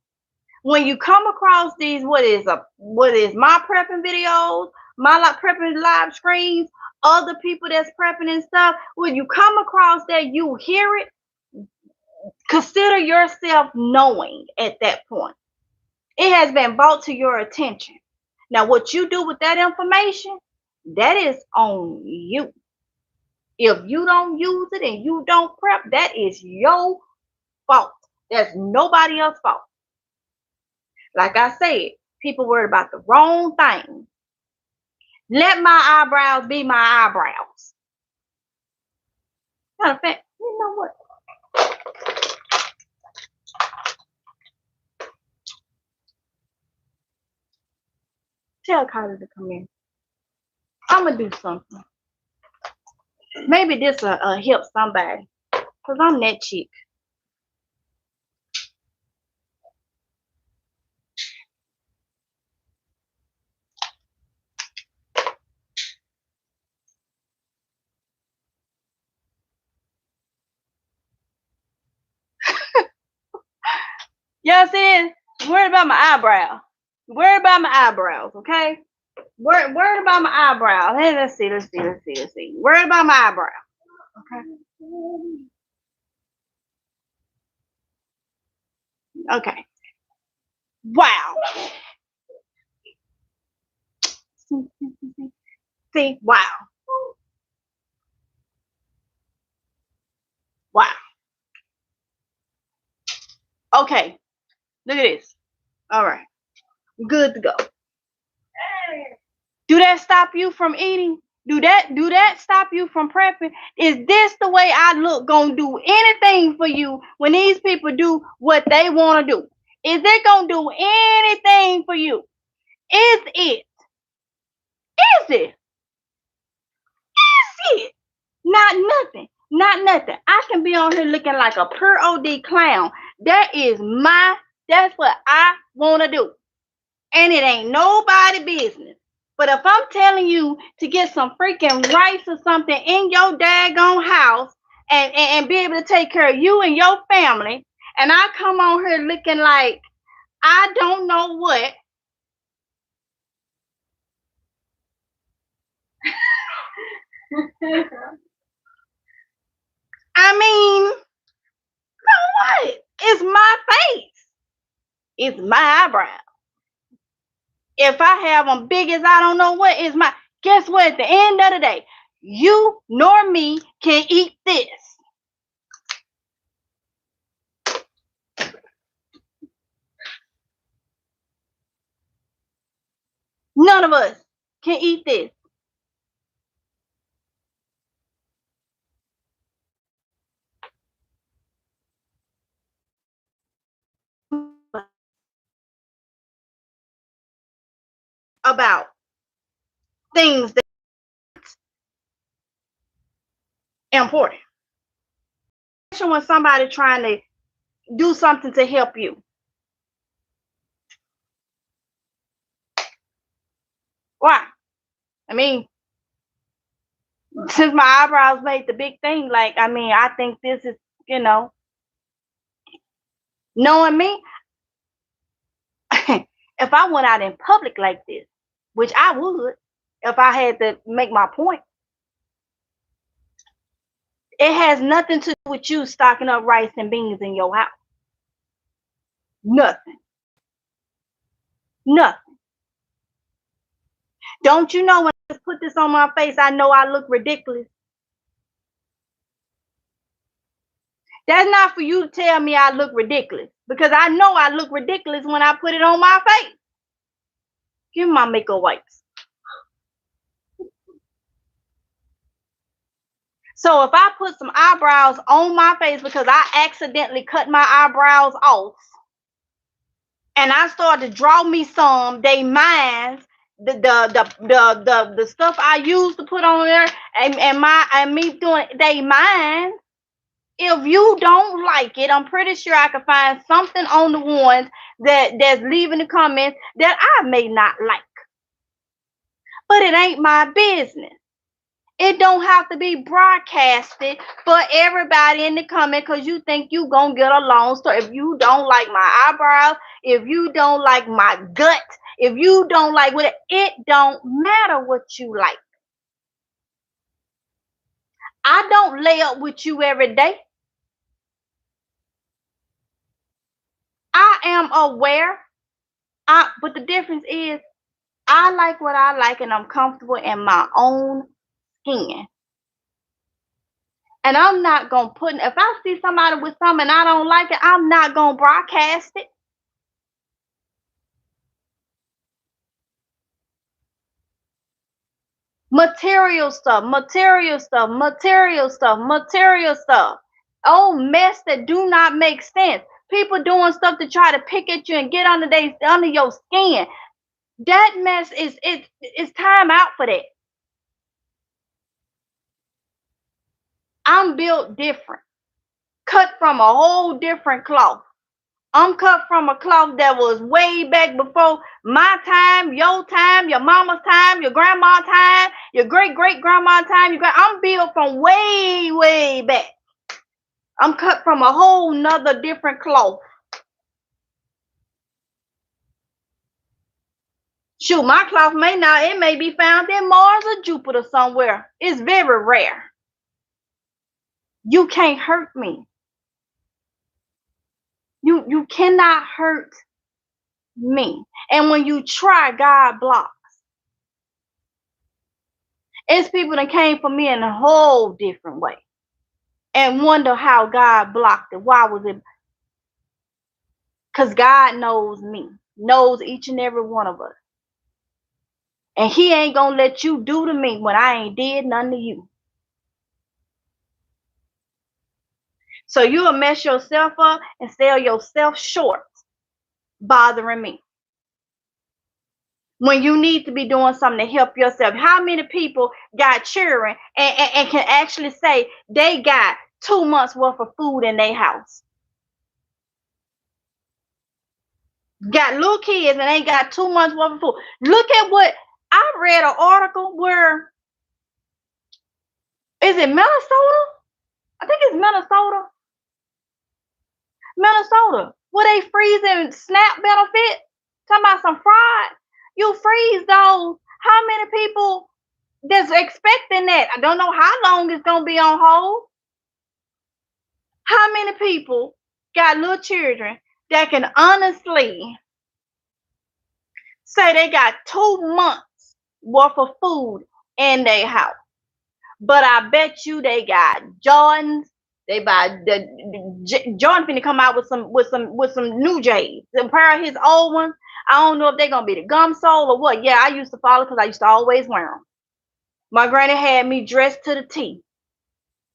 When you come across these, what is my prepping videos, my prepping live screens, other people that's prepping and stuff. When you come across that, you hear it. Consider yourself knowing at that point. It has been brought to your attention. Now, what you do with that information, that is on you. If you don't use it and you don't prep, that is your fault. That's nobody else's fault. Like I said, people worried about the wrong thing. Let my eyebrows be my eyebrows. Matter of fact, you know what? Tell Carter to come in. I'm going to do something. Maybe this will help somebody. Because I'm that chick. You know what I'm saying? Worried about my eyebrows. Worried about my eyebrows, okay? Worried about my eyebrows. Hey, let's see. Worried about my eyebrows. Okay. Wow. See, wow. Wow. Okay. Look at this. All right. Good to go. Do that stop you from eating? Do that stop you from prepping? Is this the way I look gonna do anything for you when these people do what they want to do? Is it gonna do anything for you? Is it? Is it? Is it? Not nothing. Not nothing. I can be on here looking like a pure OD clown. That's what I want to do. And it ain't nobody business. But if I'm telling you to get some freaking rice or something in your daggone house and be able to take care of you and your family, and I come on here looking like I don't know what. I mean, know what? It's my face. It's my eyebrow. If I have them big as I don't know what, it's my. Guess what? At the end of the day, you nor me can eat this. None of us can eat this. About things that are important. Especially when somebody trying to do something to help you. Why? I mean, since my eyebrows made the big thing, I think this is, knowing me, if I went out in public like this, which I would, if I had to make my point, it has nothing to do with you stocking up rice and beans in your house. Nothing. Nothing. Don't you know when I put this on my face, I know I look ridiculous? That's not for you to tell me I look ridiculous, because I know I look ridiculous when I put it on my face. Give me my makeup wipes. So if I put some eyebrows on my face because I accidentally cut my eyebrows off, and I start to draw me some, they minds, the stuff I use to put on there, and me doing they minds. If you don't like it, I'm pretty sure I can find something on the ones that's leaving the comments that I may not like. But it ain't my business. It don't have to be broadcasted for everybody in the comment because you think you gonna get along. So if you don't like my eyebrows, if you don't like my gut, if you don't like what it don't matter what you like. I don't lay up with you every day. I am aware. But the difference is I like what I like and I'm comfortable in my own skin. And I'm not gonna if I see somebody with something and I don't like it, I'm not gonna broadcast it. Material stuff, material stuff, material stuff, material stuff. Oh, mess that do not make sense. People doing stuff to try to pick at you and get under your skin. That mess it's time out for that. I'm built different, cut from a whole different cloth. I'm cut from a cloth that was way back before my time, your mama's time, your grandma's time, your great-great-grandma's time. I'm built from way, way back. I'm cut from a whole nother different cloth. Shoot, my cloth it may be found in Mars or Jupiter somewhere. It's very rare. You can't hurt me. You cannot hurt me. And when you try, God blocks. It's people that came for me in a whole different way and wonder how God blocked it. Why was it? Because God knows me, knows each and every one of us. And he ain't going to let you do to me when I ain't did nothing to you. So you'll mess yourself up and sell yourself short bothering me, when you need to be doing something to help yourself. How many people got children and can actually say they got 2 months worth of food in their house? Got little kids and ain't got 2 months worth of food. Look at what I read, an article where, is it Minnesota? I think it's Minnesota, where they freezing SNAP benefit. Talking about some fraud. You freeze those. How many people that's expecting that? I don't know how long it's gonna be on hold. How many people got little children that can honestly say they got 2 months worth of food in their house? But I bet you they got Jordans. They buy Jordan finna come out with some new J's. A pair of his old ones. I don't know if they're gonna be the gum sole or what. Yeah, I used to follow because I used to always wear them. My granny had me dressed to the T,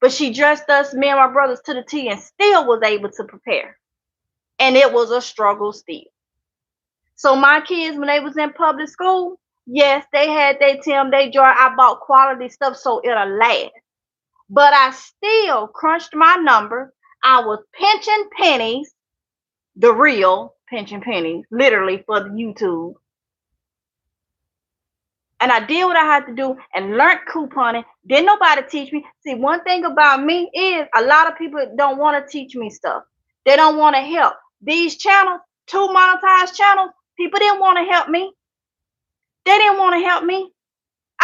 but she dressed us, me and my brothers, to the T, and still was able to prepare. And it was a struggle still. So my kids, when they was in public school, yes, they had their Tim, they joy. I bought quality stuff so it'll last. But I still crunched my number. I was pinching pennies, the real pinching pennies, literally for the YouTube. And I did what I had to do and learned couponing. Didn't nobody teach me. See, one thing about me is a lot of people don't want to teach me stuff. They don't want to help. These channels, 2 monetized channels, people didn't want to help me. They didn't want to help me.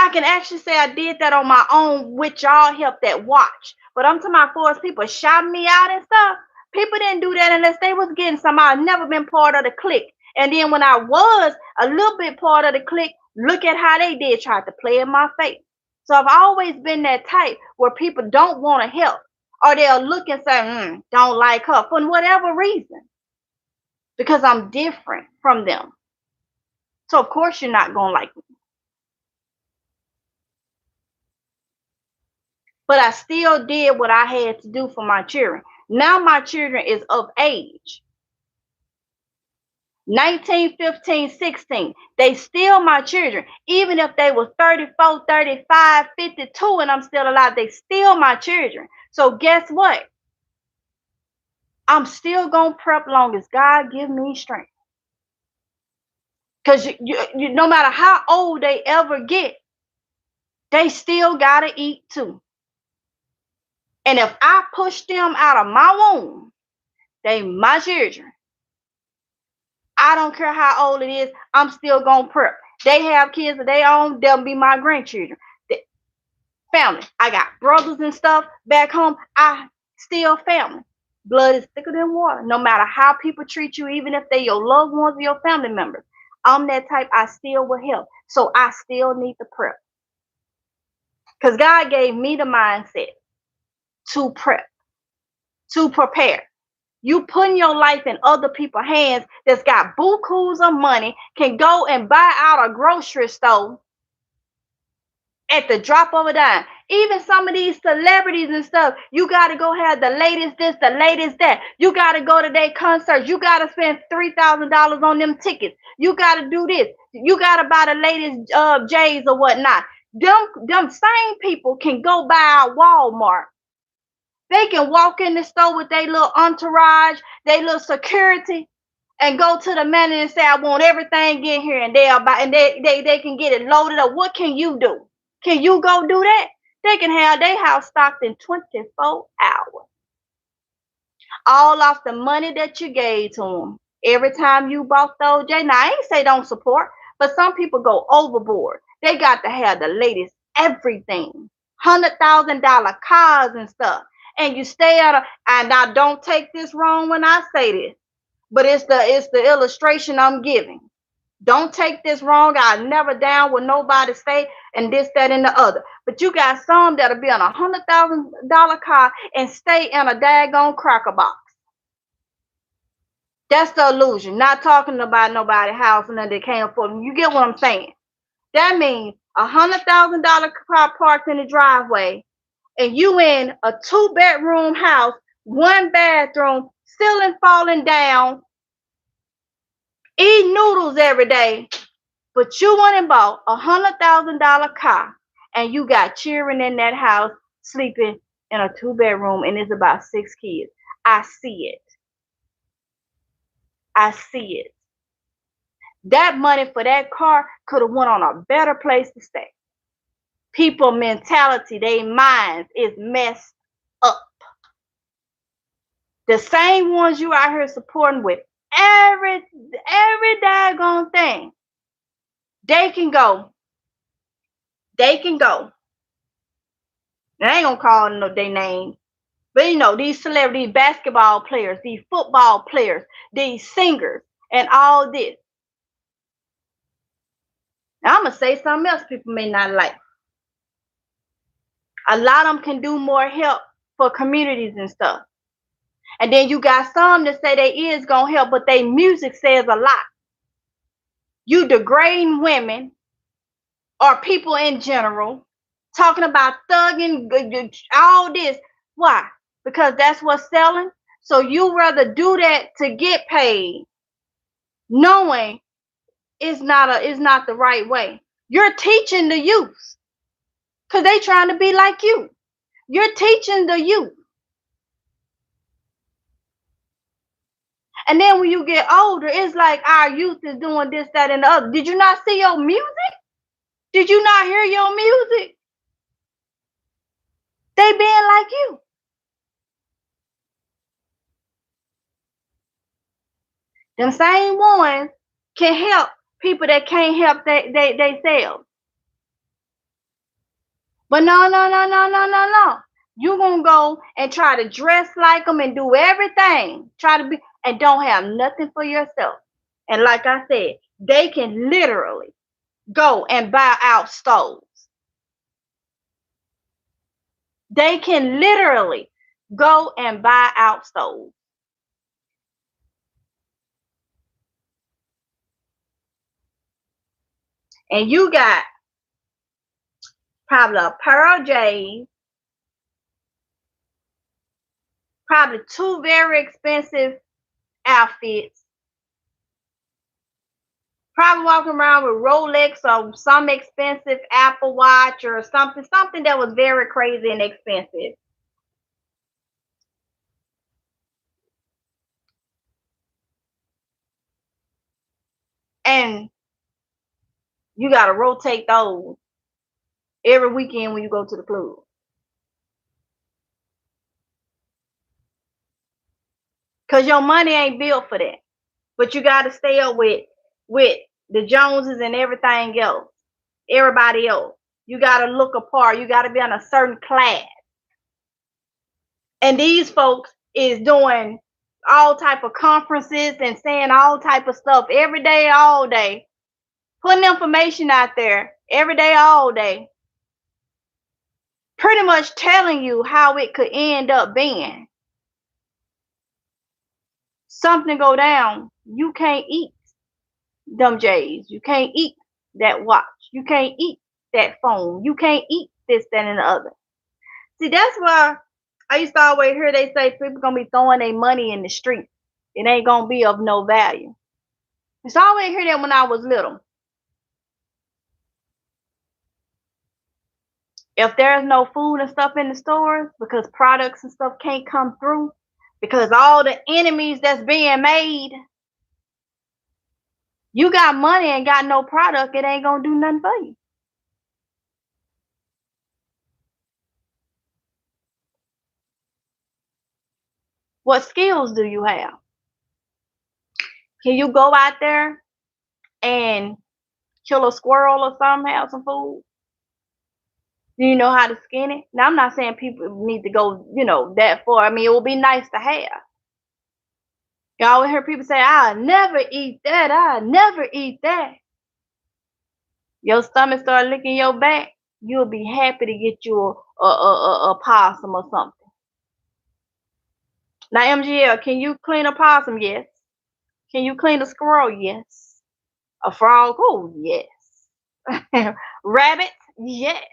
I can actually say I did that on my own with y'all help that watch. But I'm talking about for us people shouting me out and stuff. People didn't do that unless they was getting some. I've never been part of the clique. And then when I was a little bit part of the clique, Look at how they did try to play in my face. So I've always been that type where people don't want to help, or they'll look and say, don't like her for whatever reason, because I'm different from them. So of course you're not going to like me. But I still did what I had to do for my children. Now my children is of age. 19, 15, 16. They still my children. Even if they were 34, 35, 52, and I'm still alive, they still my children. So guess what? I'm still going to prep long as God give me strength. Because you, no matter how old they ever get, they still got to eat too. And if I push them out of my womb, they my children. I don't care how old it is, I'm still going to prep. They have kids of their own, they'll be my grandchildren. Family. I got brothers and stuff back home. I still family. Blood is thicker than water. No matter how people treat you, even if they're your loved ones or your family members. I'm that type, I still will help. So I still need to prep. Because God gave me the mindset to prep, to prepare. You putting your life in other people's hands that's got bukus of money, can go and buy out a grocery store at the drop of a dime. Even some of these celebrities and stuff, you got to go have the latest this, the latest that. You got to go to their concerts. You got to spend $3,000 on them tickets. You got to do this. You got to buy the latest J's or whatnot. Them same people can go buy out Walmart. They can walk in the store with their little entourage, their little security, and go to the manager and say, I want everything in here, and they'll buy, and they can get it loaded up. What can you do? Can you go do that? They can have their house stocked in 24 hours. All off the money that you gave to them. Every time you bought those, Jay. Now, I ain't say don't support, but some people go overboard. They got to have the latest everything. $100,000 cars and stuff. And you stay at and now don't take this wrong when I say this, but it's the illustration I'm giving. Don't take this wrong. I never down with nobody say and this, that, and the other. But you got some that'll be on $100,000 car and stay in a daggone cracker box. That's the illusion. Not talking about nobody's house and that they can't afford them. You get what I'm saying? That means $100,000 car parked in the driveway, and you in a 2-bedroom house, 1 bathroom, ceiling falling down, eat noodles every day, but you went and bought $100,000 car, and you got children in that house sleeping in a 2-bedroom, and it's about 6 kids. I see it. I see it. That money for that car could have went on a better place to stay. People mentality, their minds is messed up. The same ones you out here supporting with every daggone thing. They can go. They can go. And I ain't gonna call no their names. But these celebrities, basketball players, these football players, these singers, and all this. Now I'm gonna say something else people may not like. A lot of them can do more help for communities and stuff. And then you got some that say they is gonna help, but their music says a lot. You degrading women or people in general, talking about thugging, all this. Why? Because that's what's selling. So you rather do that to get paid, knowing it's not the right way. You're teaching the youth. Because they trying to be like you. You're teaching the youth. And then when you get older, it's like our youth is doing this, that, and the other. Did you not see your music? Did you not hear your music? They being like you. Them same ones can help people that can't help themselves. But no. You gonna go and try to dress like them and do everything. Try to be and don't have nothing for yourself. And like I said, they can literally go and buy out stoves. They can literally go and buy out stoves. And you got probably a pair of J's, probably two very expensive outfits, probably walking around with Rolex or some expensive Apple Watch or something that was very crazy and expensive. And you got to rotate those every weekend when you go to the club. Because your money ain't built for that. But you got to stay up with the Joneses and everything else. Everybody else. You got to look apart. You got to be in a certain class. And these folks is doing all type of conferences and saying all type of stuff every day, all day. Putting information out there every day, all day. Pretty much telling you how it could end up being. Something go down, you can't eat them J's. You can't eat that watch. You can't eat that phone. You can't eat this, that, and the other. See, that's why I used to always hear they say people gonna be throwing their money in the street. It ain't gonna be of no value. It's always hear that when I was little. If there's no food and stuff in the stores because products and stuff can't come through because all the enemies that's being made, you got money and got no product, it ain't gonna do nothing for you. What skills do you have? Can you go out there and kill a squirrel or something, have some food? Do you know how to skin it? Now, I'm not saying people need to go, that far. I mean, it would be nice to have. You always hear people say, I'll never eat that. I'll never eat that. Your stomach start licking your back, you'll be happy to get you a possum or something. Now, MGL, can you clean a possum? Yes. Can you clean a squirrel? Yes. A frog? Oh, yes. Rabbit? Yes.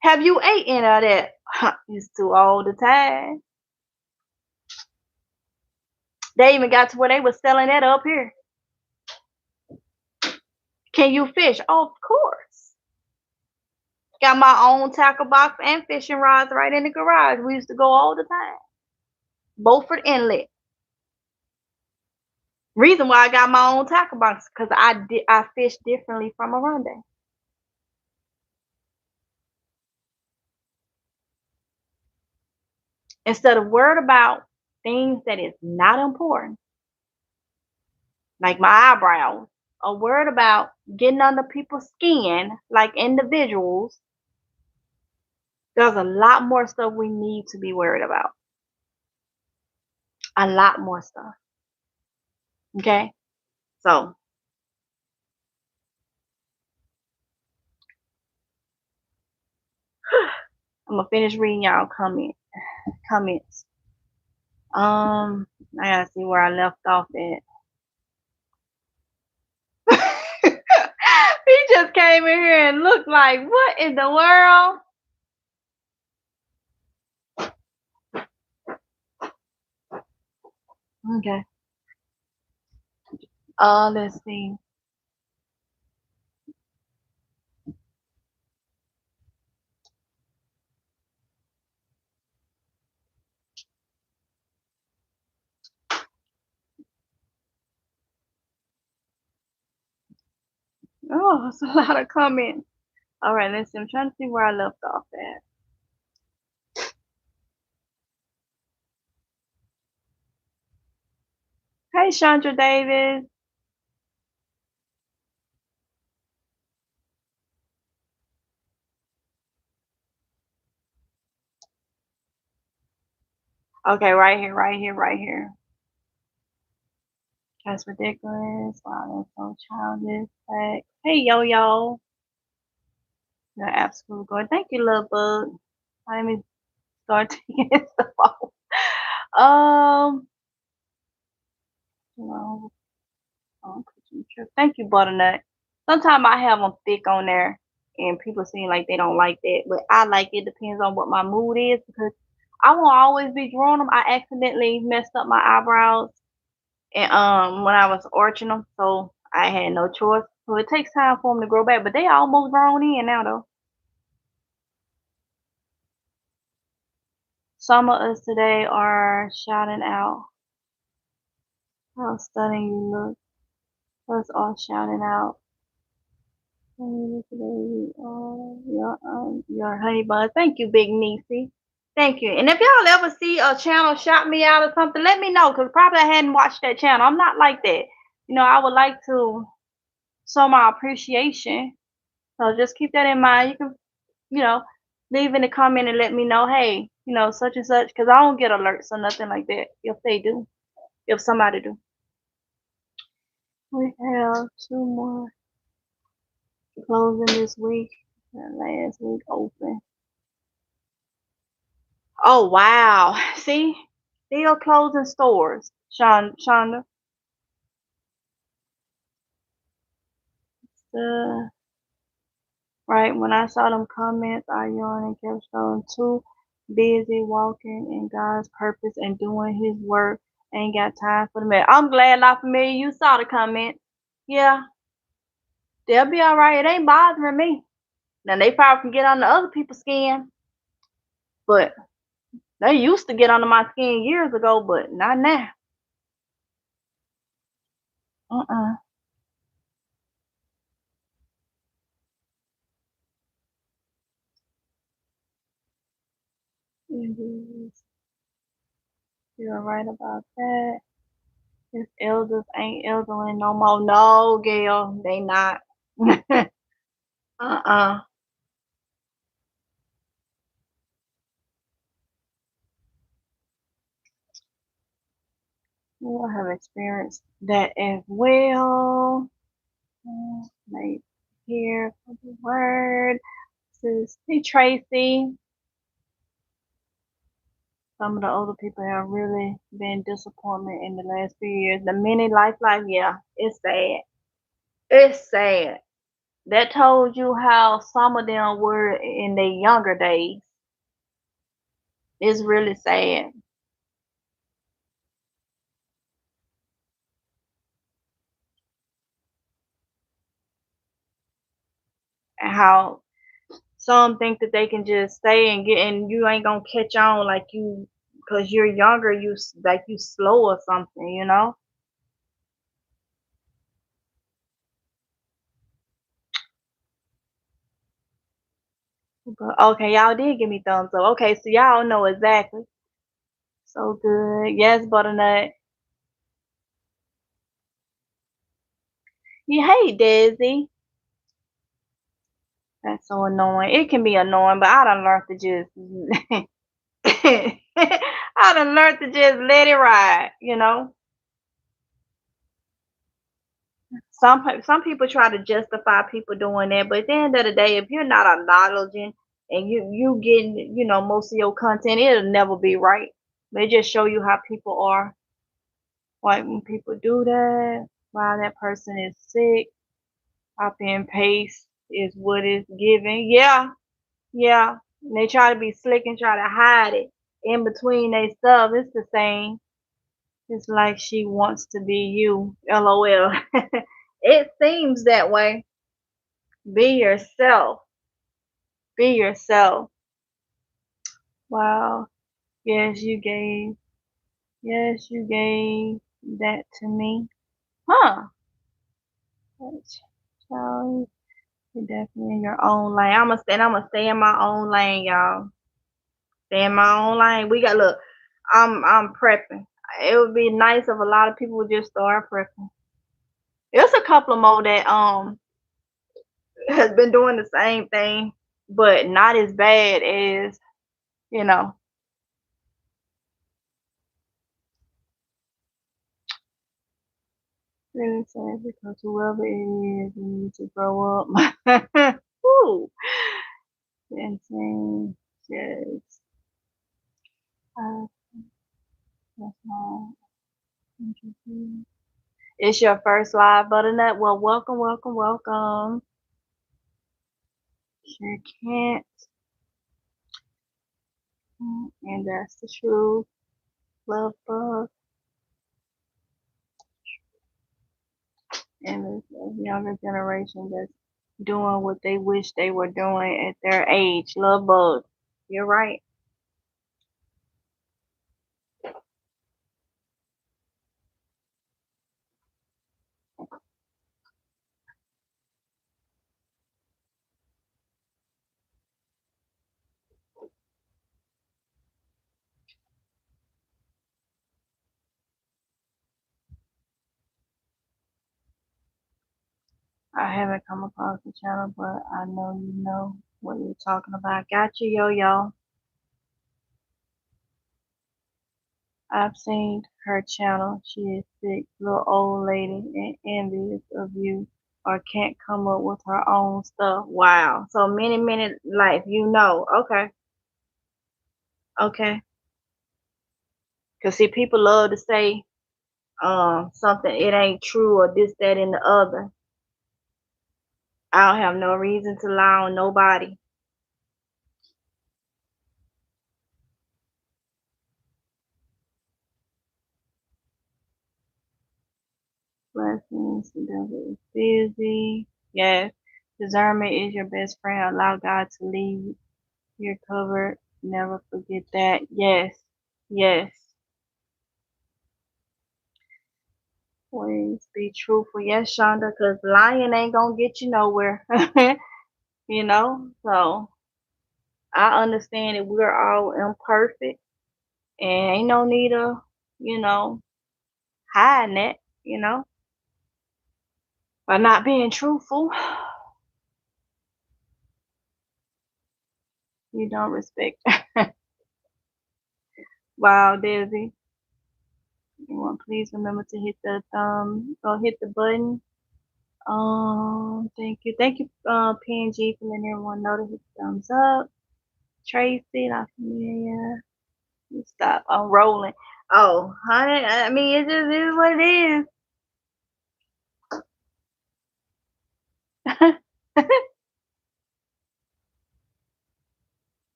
Have you ate any of that? Used to all the time. They even got to where they was selling that up here. Can you fish? Oh, of course. Got my own tackle box and fishing rods right in the garage. We used to go all the time. Beaufort Inlet. Reason why I got my own tackle box because I fish differently from Oronde. Instead of worried about things that is not important, like my eyebrows, or worried about getting under people's skin, like individuals, there's a lot more stuff we need to be worried about. A lot more stuff. Okay? So, I'm gonna finish reading y'all comments. I gotta see where I left off at. He just came in here and looked like, what in the world? Okay. Let's see. Oh, it's a lot of comments. All right, let's see. I'm trying to see where I left off at. Hey, Chandra Davis. Okay, right here. That's ridiculous. Wow, that's so childish. Like, hey, yo, yo. You're absolutely good. Thank you, little bug. Let me start taking stuff off. Um, no, thank you, butternut. Sometimes I have them thick on there, and people seem like they don't like that, but I like it. Depends on what my mood is because I won't always be drawing them. I accidentally messed up my eyebrows, and when I was arching them, so I had no choice. So it takes time for them to grow back, but they almost grown in now though. Some of us today are shouting out how stunning you look. Us all shouting out. Your honey bun. Thank you, Big Niecy. Thank you. And if y'all ever see a channel shout me out or something, let me know because probably I hadn't watched that channel. I'm not like that. I would like to show my appreciation. So just keep that in mind. You can, you know, leave in the comment and let me know, hey, such and such, because I don't get alerts or nothing like that if they do, if somebody do. We have two more closing this week. And last week open. Oh wow. See? Still closing stores. Shonda. Right, when I saw them comments, I yawned and kept scrolling. Too busy walking in God's purpose and doing his work. Ain't got time for the mess. I'm glad, La Familia, you saw the comments. Yeah, they'll be alright. It ain't bothering me. Now they probably can get under other people's skin, but they used to get under my skin years ago, but not now. Uh-uh. You're right about that. His elders ain't elderly no more. No, Gail, they not. Uh-uh. Well, I have experienced that as well. Right here for the word. This is hey Tracy. Some of the older people have really been disappointment in the last few years. The mini life, yeah, it's sad. It's sad. That told you how some of them were in their younger days. It's really sad. And how some think that they can just stay and get, and you ain't gonna catch on like you, because you're younger, like you slow or something. But okay, y'all did give me thumbs up. Okay, so y'all know exactly. So good. Yes, butternut. Yeah, hey Desi. That's so annoying. It can be annoying, but I done learned to just I done learned to just let it ride. Some people try to justify people doing that, but at the end of the day, if you're not acknowledging and you getting most of your content, it'll never be right. They just show you how people are. Like when people do that, while that person is sick, copy and paste is what is given. Yeah, yeah. And they try to be slick and try to hide it in between their stuff. It's the same. It's like she wants to be you. LOL. It seems that way. Be yourself. Be yourself. Wow. Yes, you gave. Yes, you gave that to me. Huh. Child, you're definitely in your own lane. I'm gonna stay in my own lane, y'all. Stay in my own lane. We got look. I'm prepping. It would be nice if a lot of people would just start prepping. There's a couple of more that has been doing the same thing, but not as bad as you know. Really sad because whoever it is, you need to grow up. Woo! Insane. Yes. Uh, that's my interview. It's your first live butternut. Well, welcome, welcome, welcome. Sure can't. And that's the truth. Love bug. And the younger generation that's doing what they wish they were doing at their age. Love bug. You're right. I haven't come across the channel, but I know you know what you're talking about. Got you, yo yo. I've seen her channel. She is sick, little old lady, and envious of you, or can't come up with her own stuff. Wow. So many minute life, you know. Okay, okay. Cause see, people love to say something it ain't true or this, that, and the other. I don't have no reason to lie on nobody. Blessings, the devil is busy. Yes. Discernment is your best friend. Allow God to lead. You're covered. Never forget that. Yes. Yes. Always be truthful. Yes, Shonda, because lying ain't going to get you nowhere. You know? So I understand that we're all imperfect and ain't no need of, you know, hiding it, you know, by not being truthful. You don't respect. Wow, Daisy. You want please remember to hit the go hit the button. Thank you, PNG for letting everyone know to hit the thumbs up. Tracy, not familiar. You stop. I'm rolling. Oh, honey, I mean it just is what it is.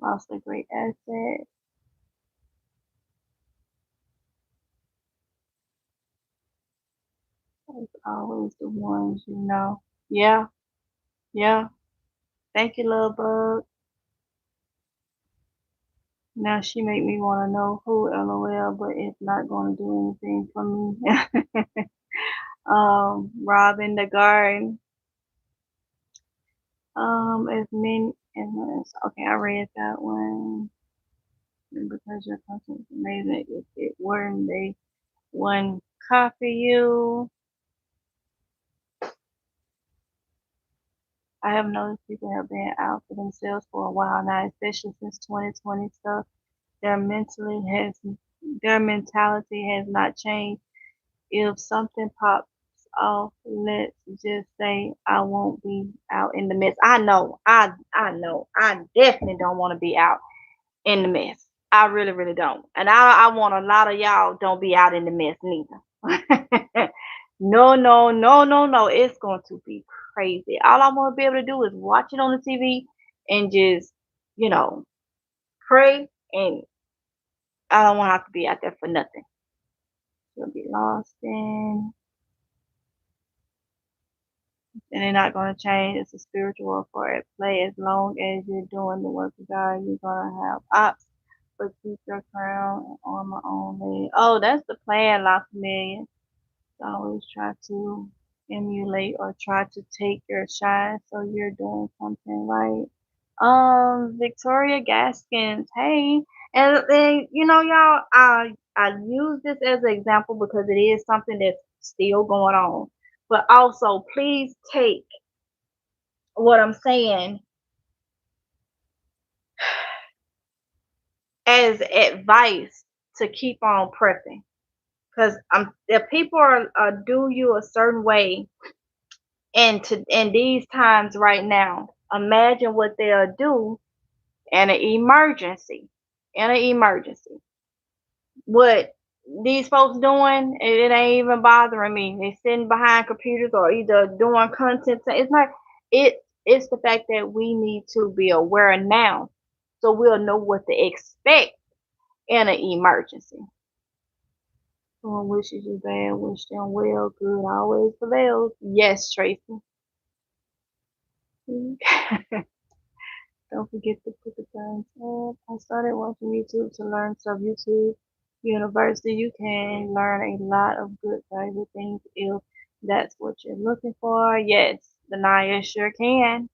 Lost a great asset. It's always the ones you know. Yeah, yeah. Thank you, love bug. Now she make me want to know who LOL, but it's not going to do anything for me. Robin the garden. As many as okay, I read that one. And because your content is amazing, if it weren't they one copy you. I have noticed people have been out for themselves for a while now, especially since 2020 stuff. Their mentally has their mentality has not changed. If something pops off, let's just say I won't be out in the mess. I know. I definitely don't want to be out in the mess. I really, really don't. And I want a lot of y'all don't be out in the mess neither. No, no, no, no, no. It's going to be crazy. All I want to be able to do is watch it on the TV and just, you know, pray, and I don't want to have to be out there for nothing. You'll be lost in, and they're not going to change. It's a spiritual warfare at play. As long as you're doing the work of God, you're going to have ops, but keep your crown and armor only. Oh, that's the plan, La Familia. Always try to emulate or try to take your shine, so you're doing something right. Victoria Gaskins, hey. And you know, y'all, I use this as an example because it is something that's still going on. But also, please take what I'm saying as advice to keep on prepping. Because if people are do you a certain way in these times right now, imagine what they'll do in an emergency. In an emergency. What these folks doing, it ain't even bothering me. They sitting behind computers or either doing content. It's not it's the fact that we need to be aware now so we'll know what to expect in an emergency. Someone wishes you bad, wish them well, good always prevails. Yes, Tracy. Don't forget to put the thumbs up. I started watching YouTube to learn stuff. YouTube University. You can learn a lot of good, valuable things if that's what you're looking for. Yes, Denia sure can.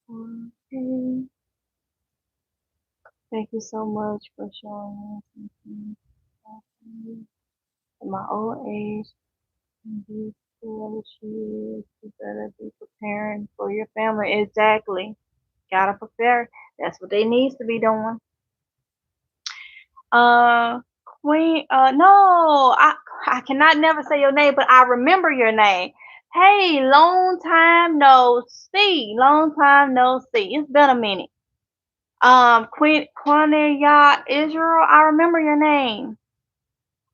Okay. Thank you so much for showing us. At my old age, you feel you better be preparing for your family. Exactly. Gotta prepare. That's what they needs to be doing. Uh, Queen. No, I cannot never say your name, but I remember your name. Hey, long time no see. Long time no see. It's been a minute. Queen Quania Israel. I remember your name.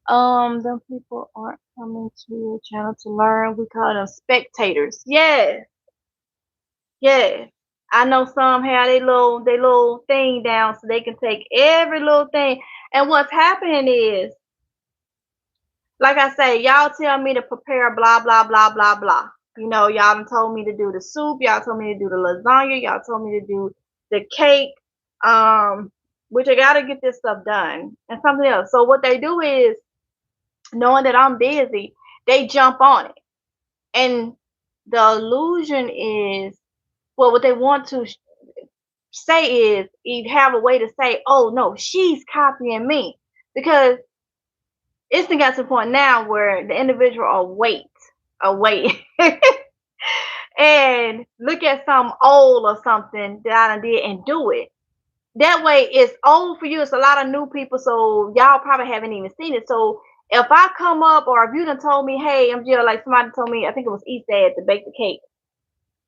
Them people aren't coming to your channel to learn. We call them spectators. Yes, yes. I know some have they little thing down so they can take every little thing. And what's happening is, like I say, y'all tell me to prepare blah blah blah blah blah. You know, y'all done told me to do the soup, y'all told me to do the lasagna, y'all told me to do the cake, which I gotta get this stuff done and something else. So what they do is, knowing that I'm busy, they jump on it. And the illusion is, well, what they want to say is, you have a way to say, oh no, she's copying me. Because it's got to the point now where the individual await and look at some old or something that I done did and do it. That way it's old for you. It's a lot of new people, so y'all probably haven't even seen it. So if I come up, or if you done told me, hey, I'm just like somebody told me, I think it was Eastside to bake the cake.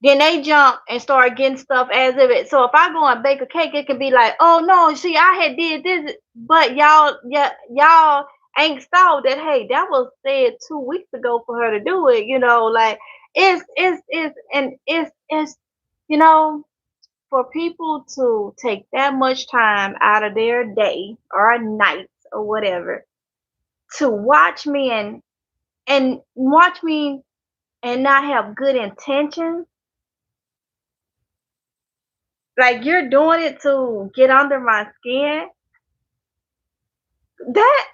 Then they jump and start getting stuff as if it. So if I go and bake a cake, it can be like, oh no, see, I had did this, but y'all ain't saw that. Hey, that was said 2 weeks ago for her to do it. You know, like it's you know, for people to take that much time out of their day or night or whatever to watch me and watch me and not have good intentions. Like, you're doing it to get under my skin. That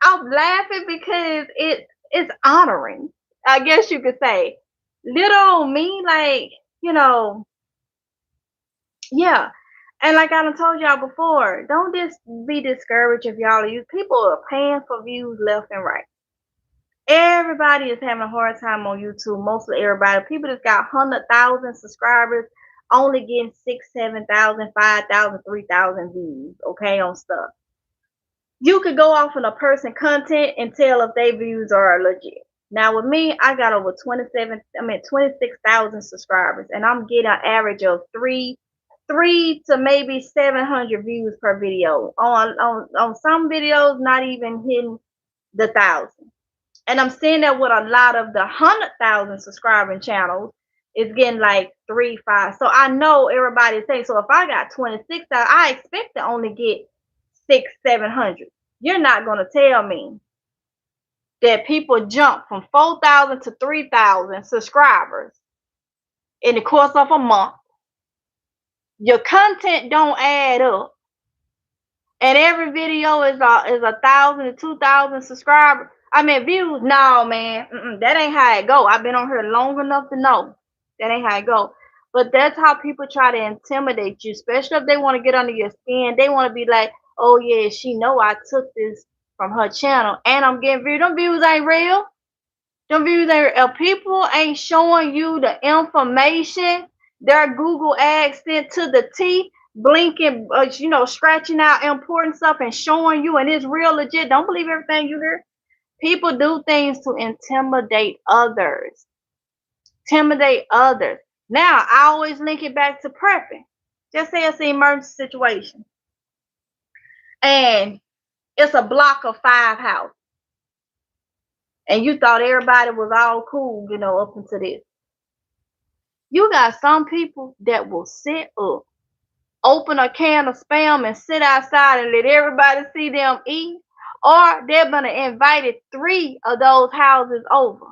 I'm laughing because it's honoring. I guess you could say. Little old me, like, you know, yeah. And like I done told y'all before, don't just be discouraged if y'all use people are paying for views left and right. Everybody is having a hard time on YouTube. Mostly everybody. People that's got 100,000 subscribers only getting 6, 7,000, 5,000, 3,000 views. Okay, on stuff. You could go off on a person content and tell if their views are legit. Now with me, I got over 26,000 subscribers, and I'm getting an average of three to maybe 700 views per video. On some videos, not even hitting the 1,000. And I'm seeing that with a lot of the 100,000 subscribing channels, it's getting like 3, 5. So I know everybody's saying, so if I got 26,000, I expect to only get 6, 700. You're not going to tell me that people jump from 4,000 to 3,000 subscribers in the course of a month. Your content don't add up, and every video is a 1,000 to 2,000 subscribers. I mean views. No, man, that ain't how it go. I've been on here long enough to know that ain't how it go. But that's how people try to intimidate you, especially if they want to get under your skin. They want to be like, oh yeah, she know I took this from her channel and I'm getting views. Them views ain't real. Them views ain't real. If people ain't showing you the information Their Google accent to the T, blinking, scratching out important stuff and showing you, and it's real legit. Don't believe everything you hear. People do things to intimidate others. Intimidate others. Now, I always link it back to prepping. Just say it's an emergency situation. And it's a block of 5 houses. And you thought everybody was all cool, up until this. You got some people that will sit up, open a can of Spam and sit outside and let everybody see them eat, or they're going to invite 3 of those houses over.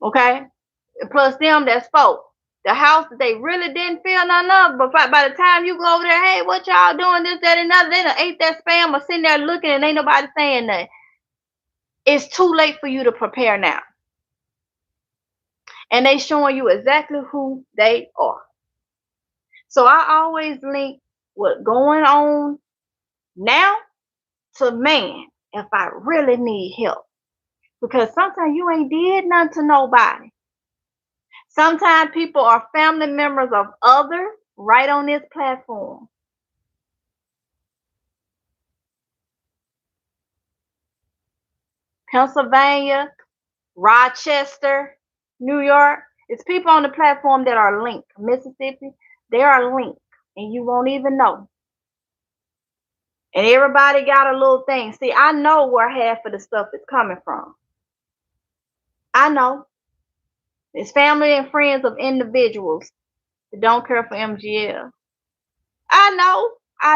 Okay? Plus them, that's 4. The house that they really didn't feel none of, but by the time you go over there, hey, what y'all doing, this, that, and another, they done ate that Spam or sitting there looking and ain't nobody saying nothing. It's too late for you to prepare now. And they showing you exactly who they are. So I always link what's going on now to, man, if I really need help. Because sometimes you ain't did nothing to nobody. Sometimes people are family members of others right on this platform. Pennsylvania, Rochester, New York. It's people on the platform that are linked. Mississippi, they are linked, and you won't even know. And everybody got a little thing. See, I know where half of the stuff is coming from. I know. It's family and friends of individuals that don't care for MGL. I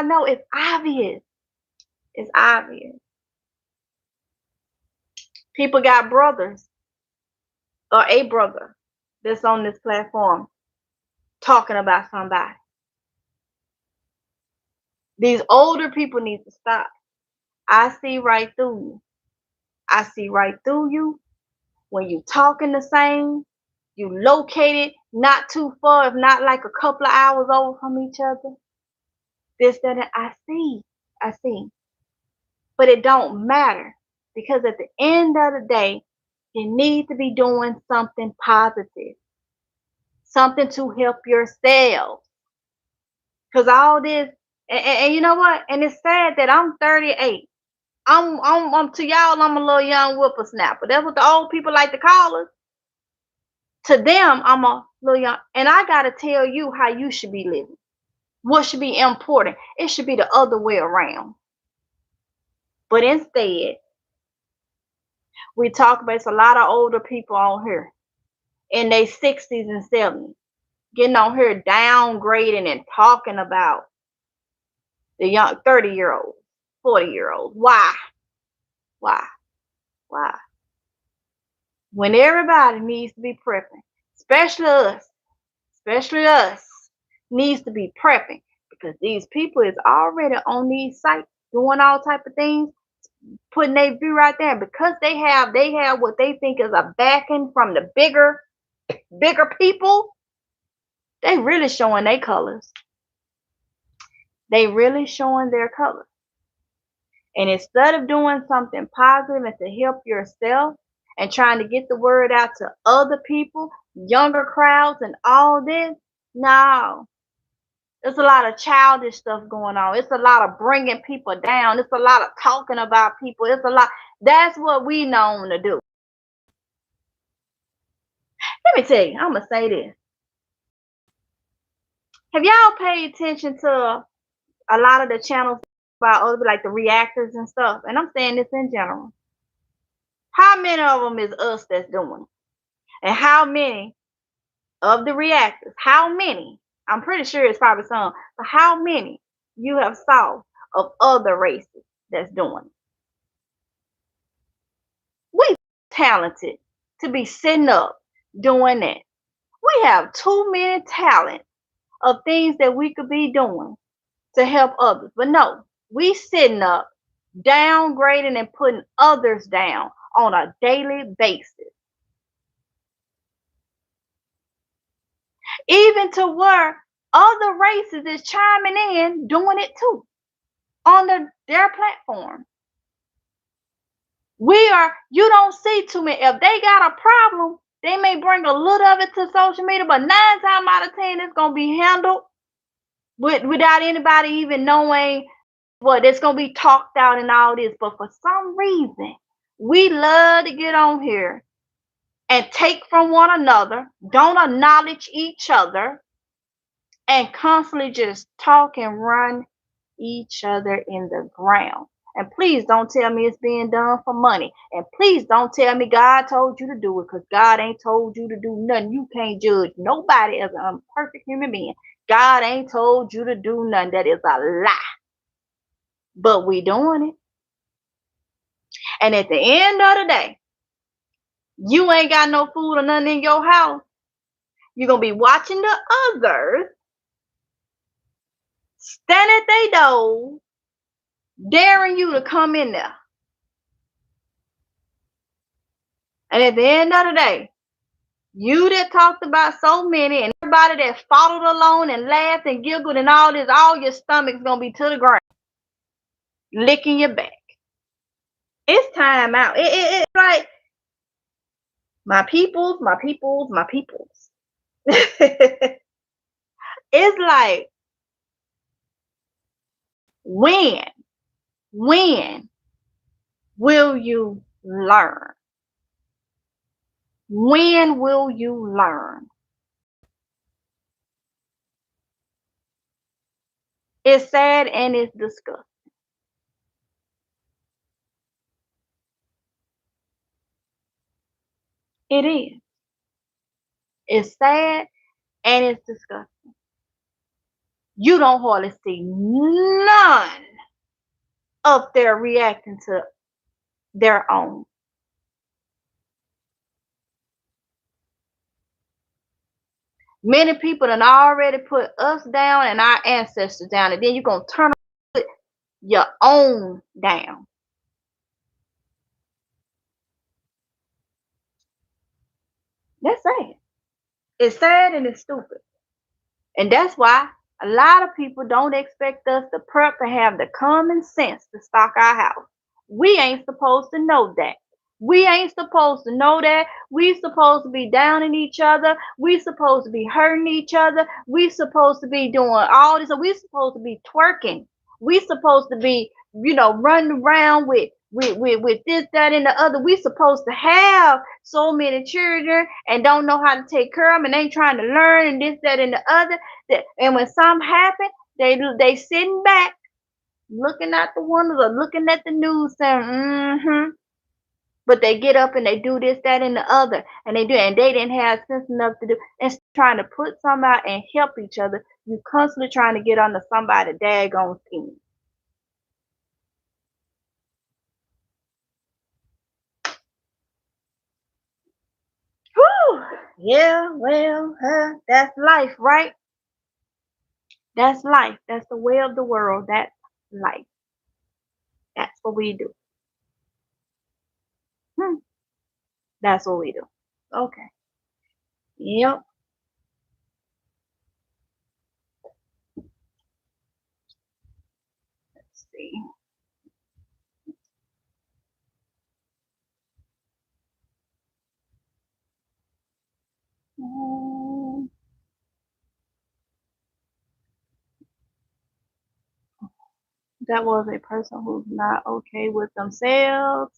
know. It's obvious. It's obvious. People got brothers or a brother that's on this platform talking about somebody. These older people need to stop. I see right through you. I see right through you when you talking the same. You located not too far, if not like a couple of hours over from each other. This, that, and I see. But it don't matter, because at the end of the day, you need to be doing something positive, something to help yourself. Because all this, and you know what? And it's sad that I'm 38. I'm to y'all, I'm a little young whippersnapper. That's what the old people like to call us. To them, I'm a little young, and I gotta tell you how you should be living. What should be important? It should be the other way around. But instead, we talk about, it's a lot of older people on here in their 60s and 70s getting on here downgrading and talking about the young 30-year-olds, 40-year-olds. Why? When everybody needs to be prepping, especially us, needs to be prepping, because these people is already on these sites doing all type of things, putting their view right there, because they have what they think is a backing from the bigger people. They really showing their colors. They really showing their colors. And instead of doing something positive and to help yourself and trying to get the word out to other people, younger crowds and all this, no. There's a lot of childish stuff going on. It's a lot of bringing people down. It's a lot of talking about people. It's a lot. That's what we known to do. Let me tell you, I'm going to say this. Have y'all paid attention to a lot of the channels about other, like the reactors and stuff? And I'm saying this in general. How many of them is us that's doing it? And how many of the reactors, how many, I'm pretty sure it's probably some, but how many you have saw of other races that's doing it? We talented to be sitting up doing that. We have too many talent of things that we could be doing to help others. But no, we sitting up downgrading and putting others down on a daily basis. Even to where other races is chiming in, doing it too on their platform. You don't see too many. If they got a problem, They may bring a little of it to social media, but 9 times out of 10, it's gonna be handled without anybody even knowing what it's gonna be talked out and all this. But for some reason, we love to get on here and take from one another, don't acknowledge each other, and constantly just talk and run each other in the ground. And please don't tell me it's being done for money. And please don't tell me God told you to do it, because God ain't told you to do nothing. You can't judge nobody as an imperfect human being. God ain't told you to do nothing. That is a lie. But we doing it. And at the end of the day, you ain't got no food or nothing in your house. You're going to be watching the others stand at their door, daring you to come in there. And at the end of the day, you that talked about so many and everybody that followed along and laughed and giggled and all this, all your stomach's going to be to the ground, licking your back. It's time out. It's like, my peoples, my peoples, my peoples. It's like, when will you learn? When will you learn? It's sad and it's disgusting. It is. It's sad and it's disgusting. You don't hardly see none up there reacting to their own. Many people done already put us down and our ancestors down, and then you're going to turn and put your own down. That's sad. It's sad and it's stupid. And that's why a lot of people don't expect us to prep to have the common sense to stock our house. We ain't supposed to know that. We ain't supposed to know that. We supposed to be downing each other. We supposed to be hurting each other. We supposed to be doing all this. We supposed to be twerking. We supposed to be, running around with this, that, and the other. We supposed to have so many children and don't know how to take care of them and ain't trying to learn and this, that, and the other. And when something happen, they sitting back, looking at the windows or looking at the news saying, mm-hmm. But they get up and they do this, that, and the other. And they didn't have sense enough to do. And trying to put something out and help each other, you constantly trying to get under somebody's daggone skin. Whew. Yeah, well, that's life, right? That's life. That's the way of the world. That's life. That's what we do. That's what we do. Okay. Yep. Let's see. That was a person who's not okay with themselves.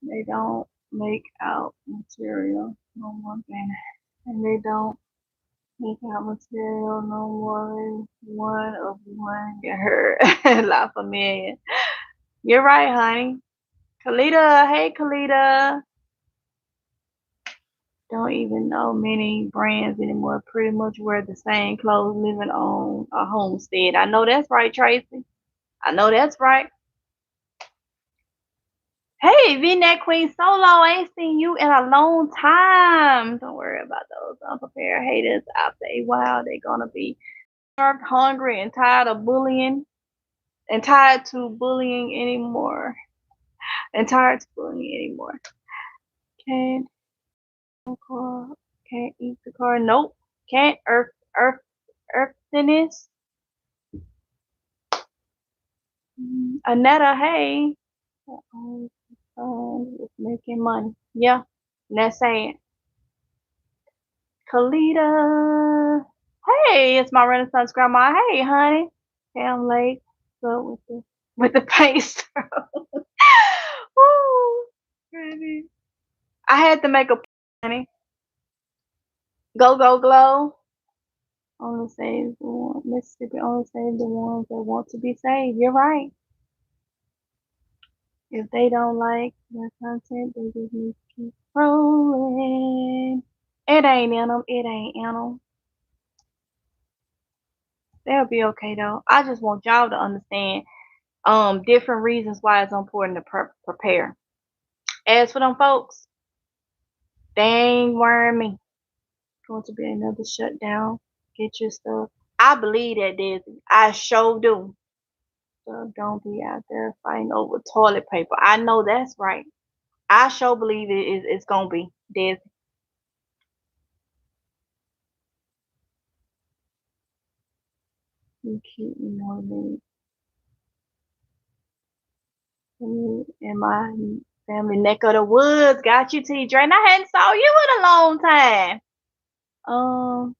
They don't make out material no more than, and they don't make out material no more than one of one get hurt. La familia. You're right, honey. Kalita, hey Kalita. Don't even know many brands anymore. Pretty much wear the same clothes, living on a homestead. I know that's right, Tracy. I know that's right. Hey, V-Neck Queen Solo, I ain't seen you in a long time. Don't worry about those unprepared haters after a while. They're gonna be starved, hungry, and tired of bullying, and tired to bullying anymore. And tired to bullying anymore. Can't eat the car. Nope. Can't earthiness. Anetta, hey. It's making money. Yeah, and that's saying, Kalita. Hey, it's my Renaissance grandma. Hey, honey. Hey, I'm late. So with the paste. Woo, baby. I had to make a honey. Go go glow. Only saves the one. Mississippi only saves the ones that want to be saved. You're right. If they don't like their content, they just need to keep rolling. It ain't in them. It ain't in them. They'll be okay though. I just want y'all to understand different reasons why it's important to prepare. As for them folks, they ain't worrying me. Going to be another shutdown. Get your stuff. I believe that, Desi. I sure do. So don't be out there fighting over toilet paper. I know that's right. I sure believe it's gonna be, Desi. You keep me motivated. And my family neck of the woods got you, T. Drain. I hadn't saw you in a long time. Um,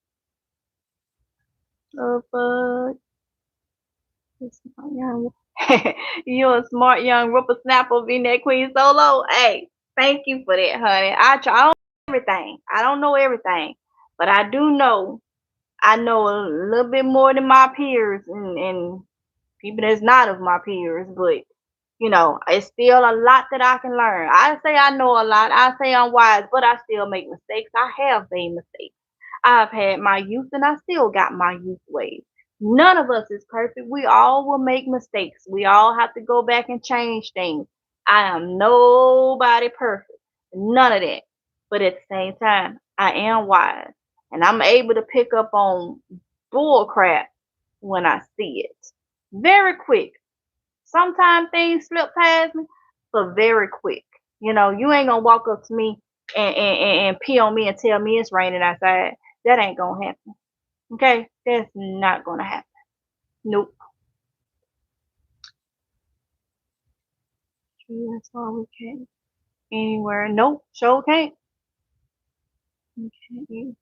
but you a smart young whippersnapper, V-neck queen solo. Hey, thank you for that, honey. I don't know everything. I don't know everything, but I do know. I know a little bit more than my peers and people that's not of my peers, but it's still a lot that I can learn. I say I know a lot. I say I'm wise, but I still make mistakes. I have made mistakes. I've had my youth and I still got my youth ways. None of us is perfect. We all will make mistakes. We all have to go back and change things. I am nobody perfect. None of that. But at the same time, I am wise. And I'm able to pick up on bull crap when I see it. Very quick. Sometimes things slip past me, but very quick. You ain't gonna walk up to me and pee on me and tell me it's raining outside. That ain't gonna happen. Okay? That's not gonna happen. Nope. That's all we can. Anywhere. Nope. Sure can't. Okay.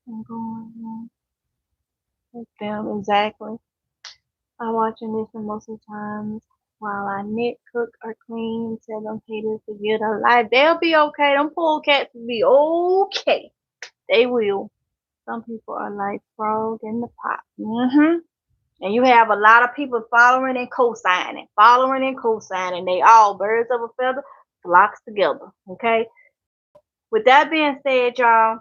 I'm going on. With them exactly. I'm watching this and most of the times while I knit, cook, or clean, tell them haters to get a life. They'll be okay. Them poor cats will be okay. They will. Some people are like frog in the pot. And you have a lot of people following and co-signing, They all birds of a feather flocks together. Okay. With that being said, y'all,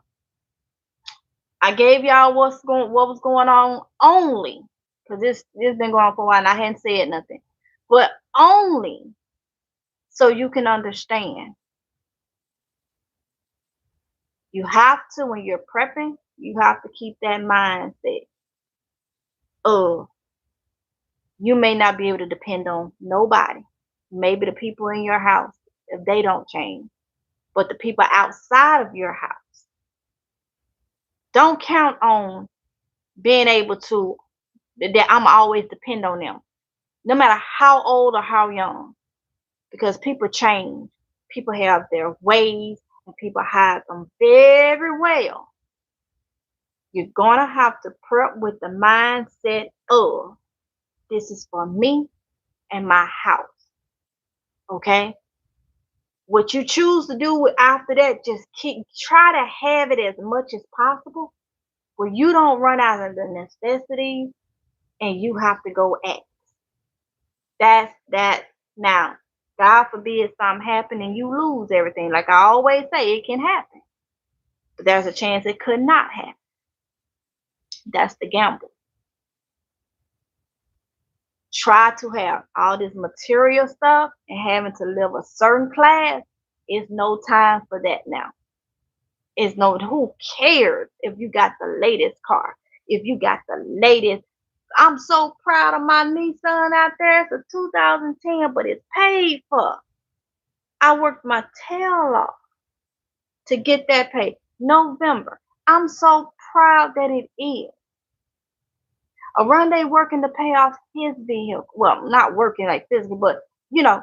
I gave y'all what was going on only because this been going on for a while and I hadn't said nothing, but only so you can understand. You have to, when you're prepping, you have to keep that mindset of you may not be able to depend on nobody. Maybe the people in your house, if they don't change, but the people outside of your house, don't count on being able to, that I'm always depend on them, no matter how old or how young, because people change. People have their ways and people hide them very well. You're going to have to prep with the mindset of this is for me and my house. Okay? What you choose to do after that, just try to have it as much as possible where you don't run out of the necessities and you have to go act. That's that. Now, God forbid something happen and you lose everything. Like I always say, it can happen. But there's a chance it could not happen. That's the gamble. Try to have all this material stuff and having to live a certain class. It's no time for that now. It's no, who cares if you got the latest car, if you got the latest. I'm so proud of my Nissan out there. It's a 2010, but it's paid for. I worked my tail off to get that paid. November. I'm so proud that it is. Oronde working to pay off his vehicle. Well, not working like physically, but you know,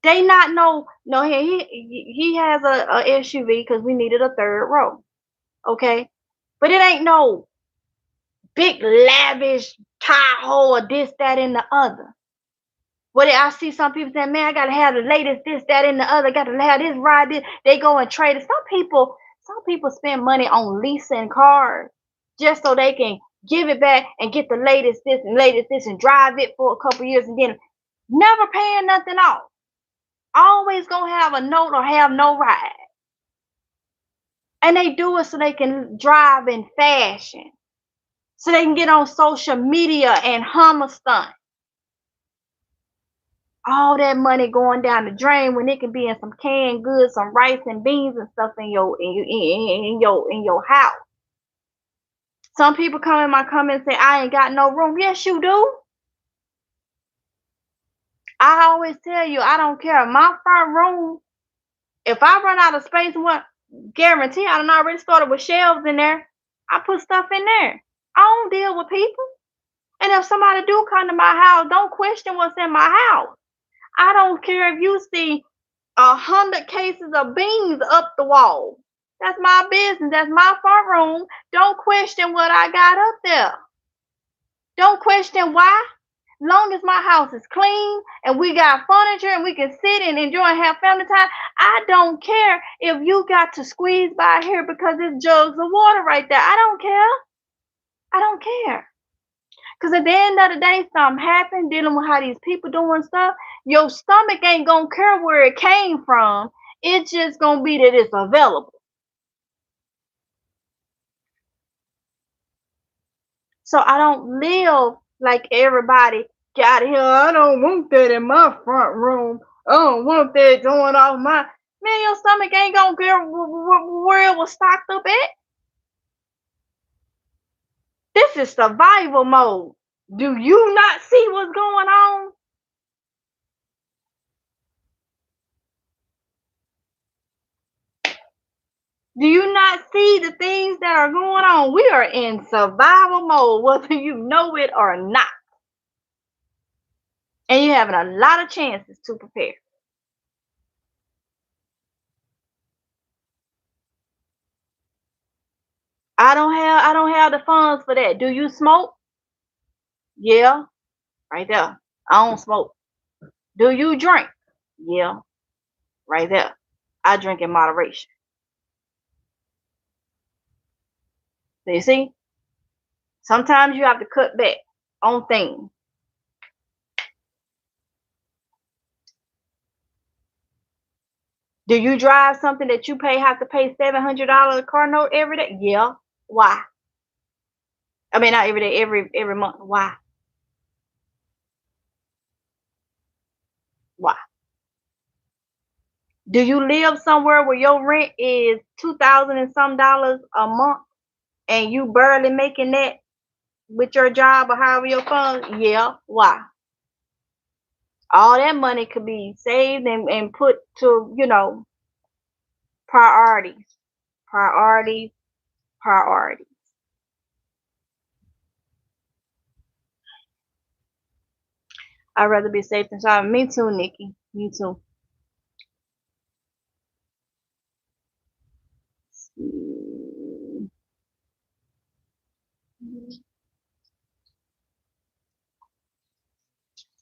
they not know. No, he has a SUV because we needed a third row. Okay, but it ain't no big lavish Tahoe or this, that, and the other. What I see some people saying, man, I gotta have the latest this, that, and the other. Gotta have this ride. This. They go and trade it. Some people spend money on leasing cars just so they can give it back and get the latest this, and drive it for a couple years and then never paying nothing off. Always gonna have a note or have no ride. And they do it so they can drive in fashion, so they can get on social media and hum a stunt. All that money going down the drain when it can be in some canned goods, some rice and beans and stuff in your house. Some people come in my comments and say, I ain't got no room. Yes, you do. I always tell you, I don't care. My front room, if I run out of space, what guarantee I done already started with shelves in there. I put stuff in there. I don't deal with people. And if somebody do come to my house, don't question what's in my house. I don't care if you see 100 cases of beans up the wall. That's my business. That's my front room. Don't question what I got up there. Don't question why. Long as my house is clean and we got furniture and we can sit and enjoy and have family time, I don't care if you got to squeeze by here because there's jugs of water right there. I don't care. I don't care. Because at the end of the day, something happened dealing with how these people doing stuff. Your stomach ain't going to care where it came from. It's just going to be that it's available. So I don't live like everybody got here. I don't want that in my front room. I don't want that going off my. Man, your stomach ain't going to care where it was stocked up at. This is survival mode. Do you not see what's going on? Do you not see the things that are going on? We are in survival mode, whether you know it or not. And you're having a lot of chances to prepare. I don't have the funds for that. Do you smoke? Yeah, right there. I don't smoke. Do you drink? Yeah, right there. I drink in moderation. So you see, sometimes you have to cut back on things. Do you drive something that you have to pay $700 car note every day? Yeah. Why? I mean, not every day, every month. Why? Why? Do you live somewhere where your rent is 2,000 and some dollars a month, and you barely making that with your job or however your funds? Yeah. Why? All that money could be saved and put to, priorities, priorities, priorities. I'd rather be safe than sorry. Me too, Nikki. Me too.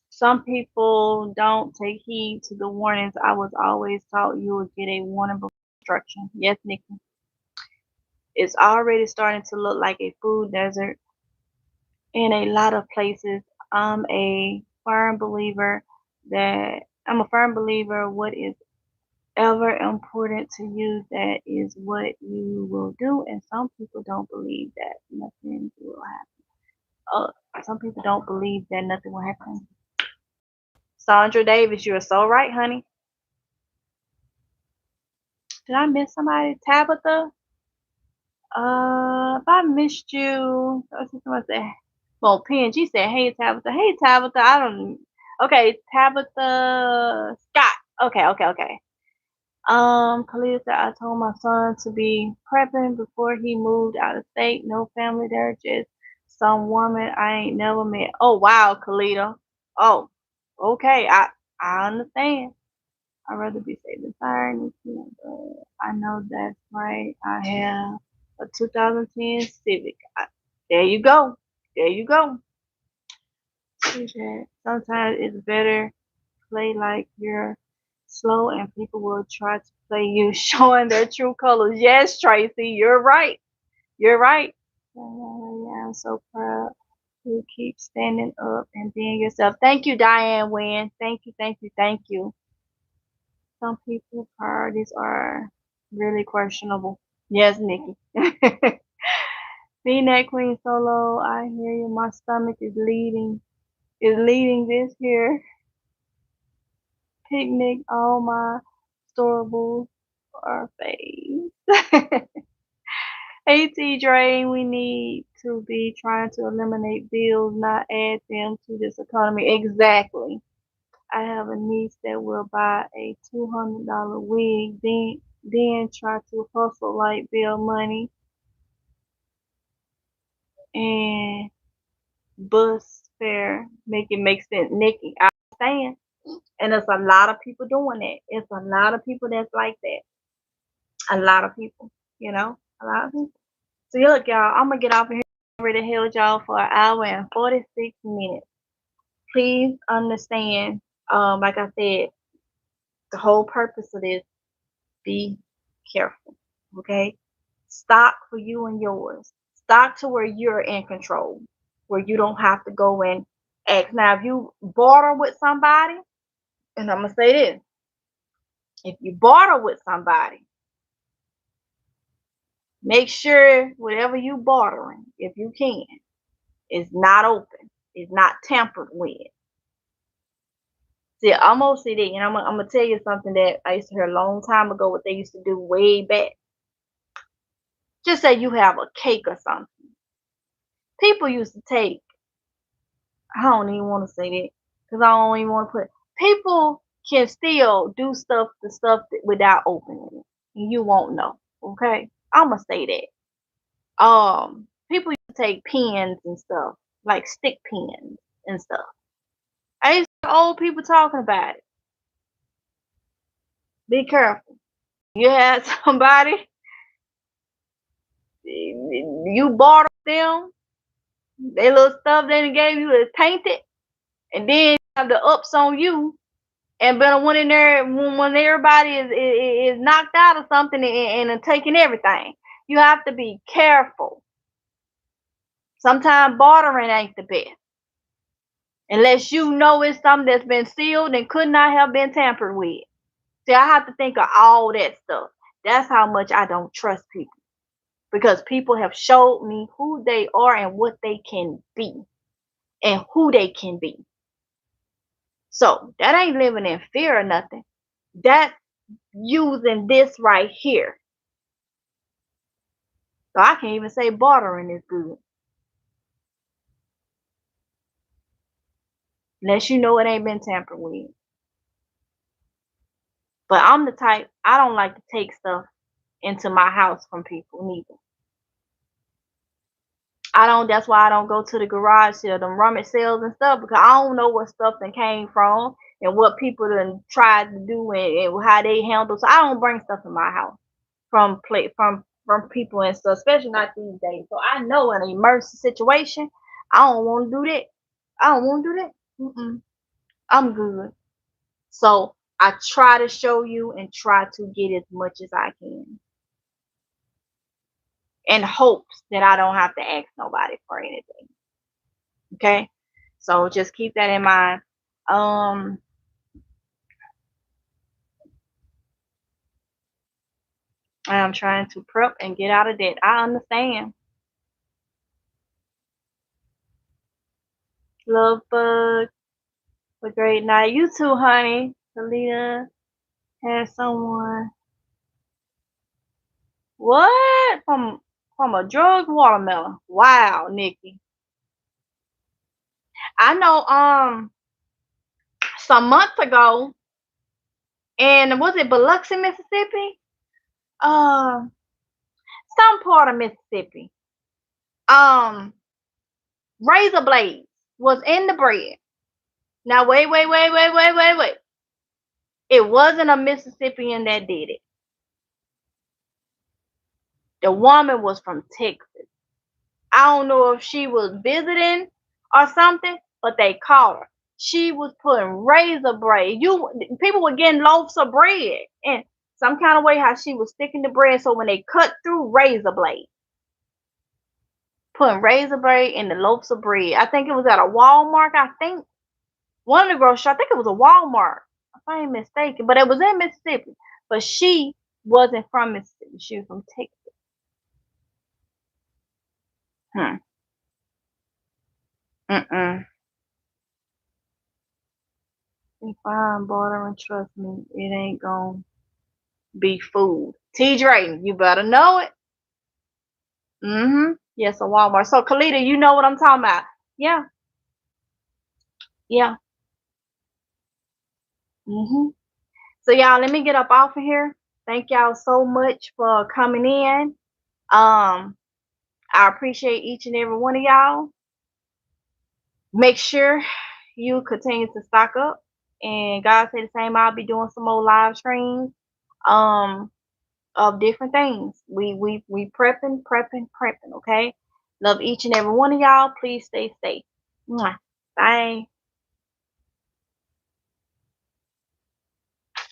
Some people don't take heed to the warnings. I was always taught you would get a warning before instruction. Yes, Nikki. It's already starting to look like a food desert in a lot of places. I'm a firm believer what is ever important to you, that is what you will do. And some people don't believe that nothing will happen. Some people don't believe that nothing will happen. Sandra Davis, you are so right, honey. Did I miss somebody? Tabitha? If I missed you, someone said, well, PNG said, hey, Tabitha. Hey, Tabitha. I don't, okay, Tabitha Scott. Okay. Khalid said, I told my son to be prepping before he moved out of state. No family there, just Some woman I ain't never met. Oh wow, Kalita. Oh, okay. I understand. I'd rather be safe than sorry. I know that's right. I have a 2010 Civic. There you go. There you go. Sometimes it's better play like you're slow and people will try to play you showing their true colors. Yes, Tracy, you're right. You're right. Yeah, I'm so proud. You keep standing up and being yourself. Thank you, Diane Wynn. Thank you, thank you, thank you. Some people's priorities are really questionable. Yes, Nikki. V-neck Queen Solo, I hear you. My stomach is leading this here picnic. All my storables are phased. AT Drain, we need to be trying to eliminate bills, not add them to this economy. Exactly. I have a niece that will buy a $200 wig, then try to hustle light bill money and bus fare, make it make sense. Nikki, I understand. And there's a lot of people doing that. It's a lot of people that's like that. A lot of people, a lot of people. So look, y'all, I'm gonna get off of here. I already held y'all for an hour and 46 minutes. Please understand, like I said, the whole purpose of this, be careful. Okay? Stock for you and yours. Stock to where you're in control, where you don't have to go and ask. Now, if you barter with somebody, and I'm gonna say this, if you barter with somebody, make sure whatever you bartering, if you can, is not open, is not tampered with. See, I'm gonna say that, and I'm gonna tell you something that I used to hear a long time ago. What they used to do way back. Just say you have a cake or something. People used to take. I don't even want to say that because I don't even want to put. People can still do the stuff without opening it, and you won't know. Okay, I'm gonna say that. People used to take pens and stuff, like stick pins and stuff. I used to hear old people talking about it. Be careful. You had somebody, you bought them, they little stuff they gave you is tainted, and then you have the ups on you, and better when in there when everybody is knocked out or something and taking everything. You have to be careful. Sometimes bartering ain't the best. Unless you know it's something that's been sealed and could not have been tampered with. See, I have to think of all that stuff. That's how much I don't trust people. Because people have showed me who they are and what they can be. And who they can be. So, that ain't living in fear or nothing. That's using this right here. So, I can't even say bartering is good. Unless you know it ain't been tampered with. But I'm the type, I don't like to take stuff into my house from people neither. That's why I don't go to the garage sale, them rummage sales and stuff, because I don't know what stuff that came from and what people done tried to do and how they handle. So I don't bring stuff in my house from people and stuff, especially not these days. So I know in an emergency situation, I don't want to do that. I don't want to do that. I'm good. So I try to show you and try to get as much as I can. In hopes that I don't have to ask nobody for anything. Okay? So just keep that in mind. I'm trying to prep and get out of debt. I understand. Love bug. A great night. You too, honey. Talita had someone. What? From a drugged watermelon. Wow, Nikki. I know some months ago, and was it Biloxi, Mississippi? Some part of Mississippi. Um Razor blades was in the bread. Now wait. It wasn't a Mississippian that did it. The woman was from Texas. I don't know if she was visiting or something, but they caught her. She was putting razor blade. People were getting loaves of bread and some kind of way how she was sticking the bread so when they cut through razor blade, putting razor blade in the loaves of bread. I think it was at a Walmart. I think one of the grocery. I think it was a Walmart. If I ain't mistaken, but it was in Mississippi. But she wasn't from Mississippi. She was from Texas. Hmm. Mm-mm. If I'm bartering, trust me, it ain't gonna be food. T. Drayton, you better know it. Mm-hmm. Yes, a Walmart. So, Kalita, you know what I'm talking about. Yeah, yeah. Mm-hmm. So, y'all, let me get up off of here. Thank y'all so much for coming in. I appreciate each and every one of y'all. Make sure you continue to stock up. And God say the same. I'll be doing some more live streams. Of different things. We prepping. Okay. Love each and every one of y'all. Please stay safe. Mwah. Bye.